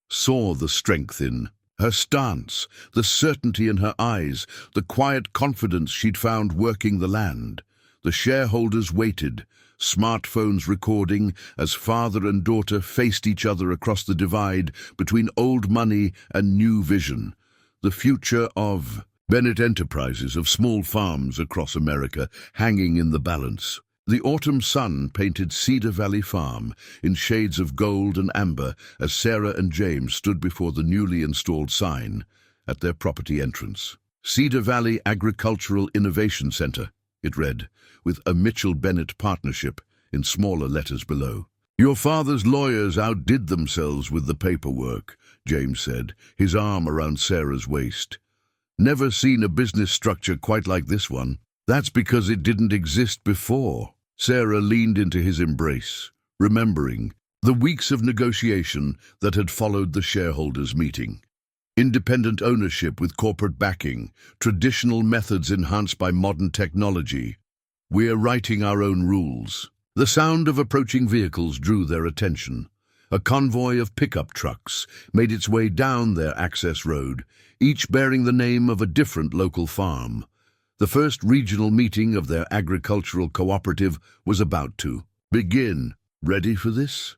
saw the strength in her stance, the certainty in her eyes, the quiet confidence she'd found working the land. The shareholders waited, smartphones recording as father and daughter faced each other across the divide between old money and new vision. The future of Bennett Enterprises, of small farms across America, hanging in the balance. The autumn sun painted Cedar Valley Farm in shades of gold and amber as Sarah and James stood before the newly installed sign at their property entrance. Cedar Valley Agricultural Innovation Center, it read, with a Mitchell-Bennett partnership in smaller letters below. Your father's lawyers outdid themselves with the paperwork, James said, his arm around Sarah's waist. Never seen a business structure quite like this one. That's because it didn't exist before. Sarah leaned into his embrace, remembering the weeks of negotiation that had followed the shareholders' meeting. Independent ownership with corporate backing, traditional methods enhanced by modern technology. We're writing our own rules. The sound of approaching vehicles drew their attention. A convoy of pickup trucks made its way down their access road, each bearing the name of a different local farm. The first regional meeting of their agricultural cooperative was about to begin. Ready for this?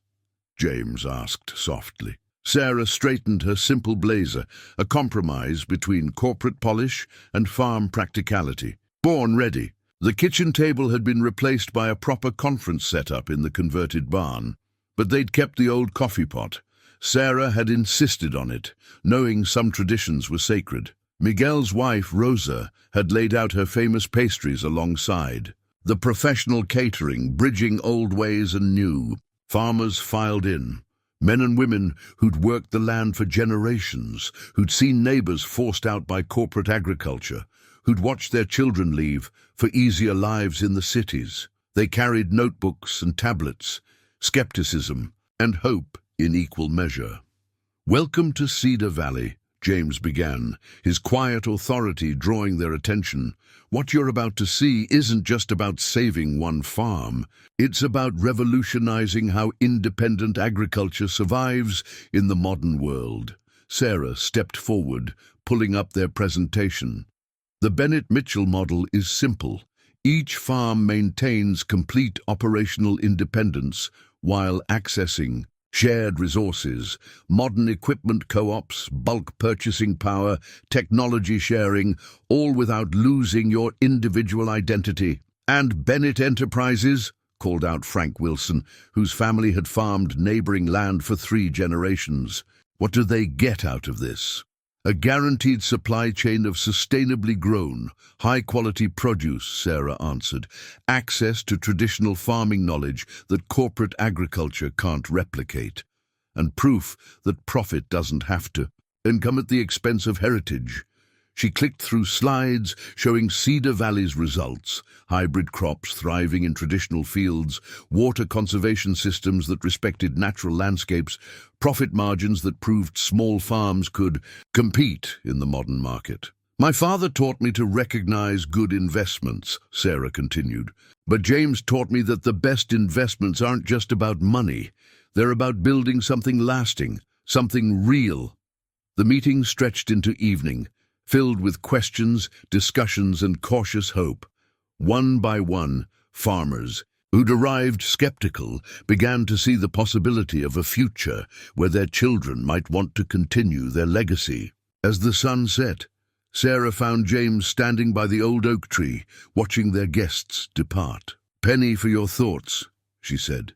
James asked softly. Sarah straightened her simple blazer, a compromise between corporate polish and farm practicality. Born ready. The kitchen table had been replaced by a proper conference setup in the converted barn, but they'd kept the old coffee pot. Sarah had insisted on it, knowing some traditions were sacred. Miguel's wife, Rosa, had laid out her famous pastries alongside. The professional catering, bridging old ways and new. Farmers filed in. Men and women who'd worked the land for generations, who'd seen neighbors forced out by corporate agriculture, who'd watched their children leave for easier lives in the cities. They carried notebooks and tablets, skepticism and hope in equal measure. "Welcome to Cedar Valley," James began, his quiet authority drawing their attention. "What you're about to see isn't just about saving one farm. It's about revolutionizing how independent agriculture survives in the modern world." Sarah stepped forward, pulling up their presentation. The Bennett-Mitchell model is simple. Each farm maintains complete operational independence while accessing shared resources, modern equipment co-ops, bulk purchasing power, technology sharing, all without losing your individual identity. "And Bennett Enterprises," called out Frank Wilson, whose family had farmed neighboring land for 3 generations. "What do they get out of this?" "A guaranteed supply chain of sustainably grown, high-quality produce," Sarah answered. "Access to traditional farming knowledge that corporate agriculture can't replicate. And proof that profit doesn't have to come at the expense of heritage." She clicked through slides showing Cedar Valley's results: hybrid crops thriving in traditional fields, water conservation systems that respected natural landscapes, profit margins that proved small farms could compete in the modern market. "My father taught me to recognize good investments," Sarah continued. "But James taught me that the best investments aren't just about money. They're about building something lasting, something real." The meeting stretched into evening, filled with questions, discussions, and cautious hope. One by one, farmers, who'd arrived skeptical, began to see the possibility of a future where their children might want to continue their legacy. As the sun set, Sarah found James standing by the old oak tree, watching their guests depart. "Penny for your thoughts," she said,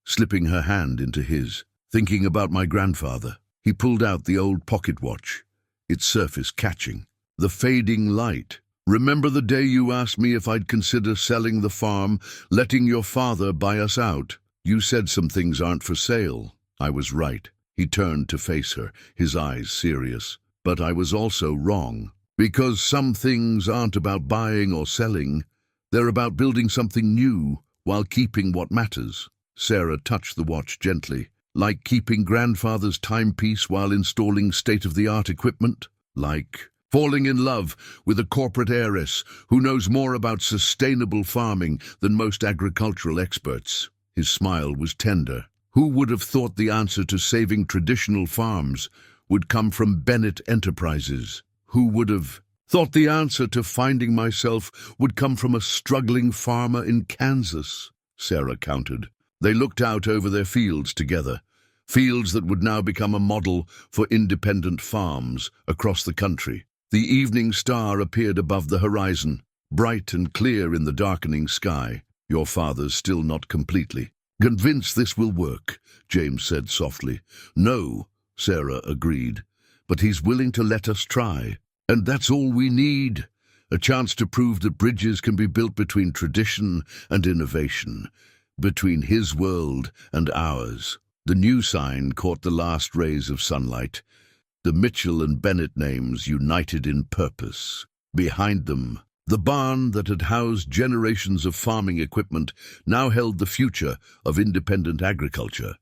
slipping her hand into his. "Thinking about my grandfather." He pulled out the old pocket watch, its surface catching. "The fading light. Remember the day you asked me if I'd consider selling the farm, letting your father buy us out? You said some things aren't for sale." "I was right." He turned to face her, his eyes serious. "But I was also wrong. Because some things aren't about buying or selling. They're about building something new while keeping what matters." Sarah touched the watch gently. "Like keeping grandfather's timepiece while installing state-of-the-art equipment? Like falling in love with a corporate heiress who knows more about sustainable farming than most agricultural experts." His smile was tender. "Who would have thought the answer to saving traditional farms would come from Bennett Enterprises? Who would have thought the answer to finding myself would come from a struggling farmer in Kansas?" Sarah countered. They looked out over their fields together, fields that would now become a model for independent farms across the country. The evening star appeared above the horizon, bright and clear in the darkening sky. "Your father's still not completely convinced this will work," James said softly. "No," Sarah agreed, "but he's willing to let us try. And that's all we need. A chance to prove that bridges can be built between tradition and innovation, between his world and ours." The new sign caught the last rays of sunlight. The Mitchell and Bennett names united in purpose. Behind them, the barn that had housed generations of farming equipment now held the future of independent agriculture.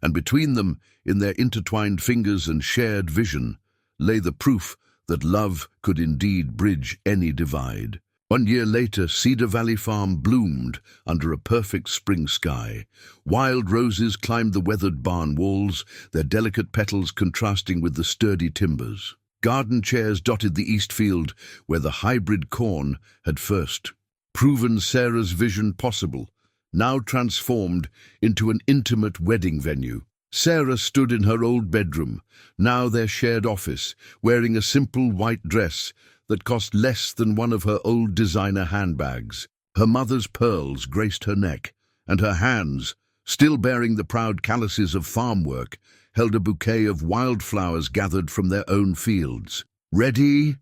And between them, in their intertwined fingers and shared vision, lay the proof that love could indeed bridge any divide. 1 year later, Cedar Valley Farm bloomed under a perfect spring sky. Wild roses climbed the weathered barn walls, their delicate petals contrasting with the sturdy timbers. Garden chairs dotted the east field, where the hybrid corn had first proven Sarah's vision possible, now transformed into an intimate wedding venue. Sarah stood in her old bedroom, now their shared office, wearing a simple white dress that cost less than one of her old designer handbags. Her mother's pearls graced her neck, and her hands, still bearing the proud calluses of farm work, held a bouquet of wildflowers gathered from their own fields. "Ready?"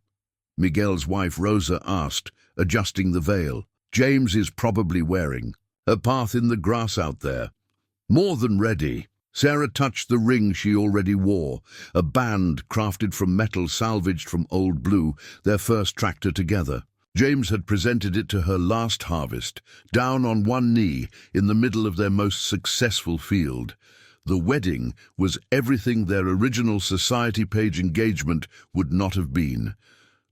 Miguel's wife Rosa asked, adjusting the veil. James is probably wearing a path in the grass out there. More than ready. Sarah touched the ring she already wore, a band crafted from metal salvaged from Old Blue, their first tractor together. James had presented it to her last harvest, down on one knee in the middle of their most successful field. The wedding was everything their original society page engagement would not have been.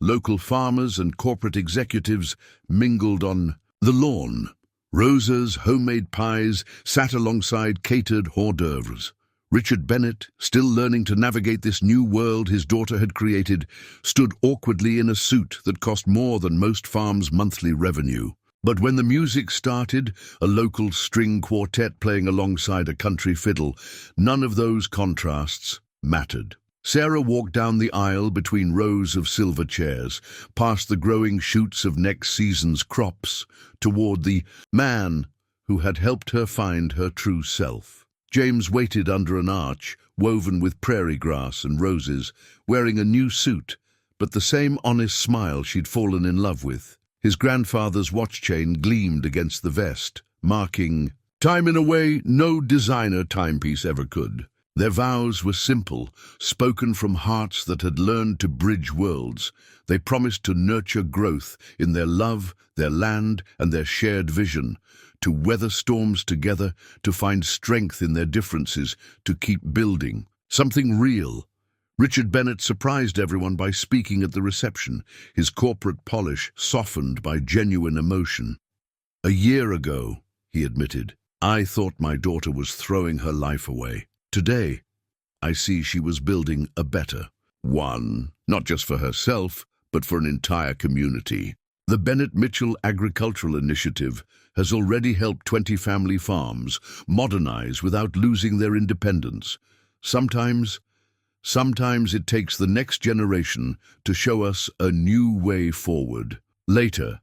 Local farmers and corporate executives mingled on the lawn. Rosa's homemade pies sat alongside catered hors d'oeuvres. Richard Bennett, still learning to navigate this new world his daughter had created, stood awkwardly in a suit that cost more than most farms' monthly revenue. But when the music started, a local string quartet playing alongside a country fiddle, none of those contrasts mattered. Sarah walked down the aisle between rows of silver chairs, past the growing shoots of next season's crops, toward the man who had helped her find her true self. James waited under an arch, woven with prairie grass and roses, wearing a new suit, but the same honest smile she'd fallen in love with. His grandfather's watch chain gleamed against the vest, marking time in a way no designer timepiece ever could. Their vows were simple, spoken from hearts that had learned to bridge worlds. They promised to nurture growth in their love, their land, and their shared vision, to weather storms together, to find strength in their differences, to keep building something real. Richard Bennett surprised everyone by speaking at the reception, his corporate polish softened by genuine emotion. "A year ago," he admitted, "I thought my daughter was throwing her life away. Today, I see she was building a better one, not just for herself, but for an entire community." The Bennett Mitchell Agricultural Initiative has already helped 20 family farms modernize without losing their independence. Sometimes it takes the next generation to show us a new way forward. Later,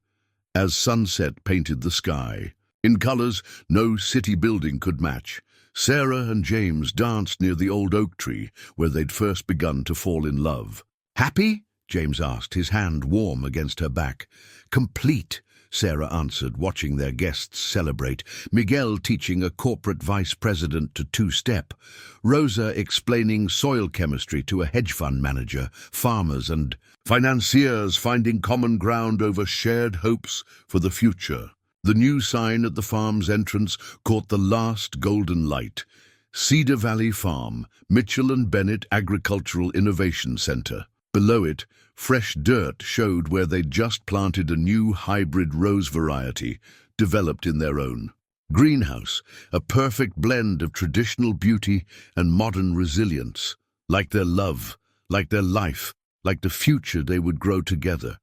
as sunset painted the sky, in colors no city building could match, Sarah and James danced near the old oak tree where they'd first begun to fall in love. "Happy?" James asked, his hand warm against her back. "Complete," Sarah answered, watching their guests celebrate. Miguel teaching a corporate vice president to two-step. Rosa explaining soil chemistry to a hedge fund manager. Farmers and financiers finding common ground over shared hopes for the future. The new sign at the farm's entrance caught the last golden light. Cedar Valley Farm, Mitchell and Bennett Agricultural Innovation Center. Below it, fresh dirt showed where they'd just planted a new hybrid rose variety, developed in their own greenhouse, a perfect blend of traditional beauty and modern resilience, like their love, like their life, like the future they would grow together.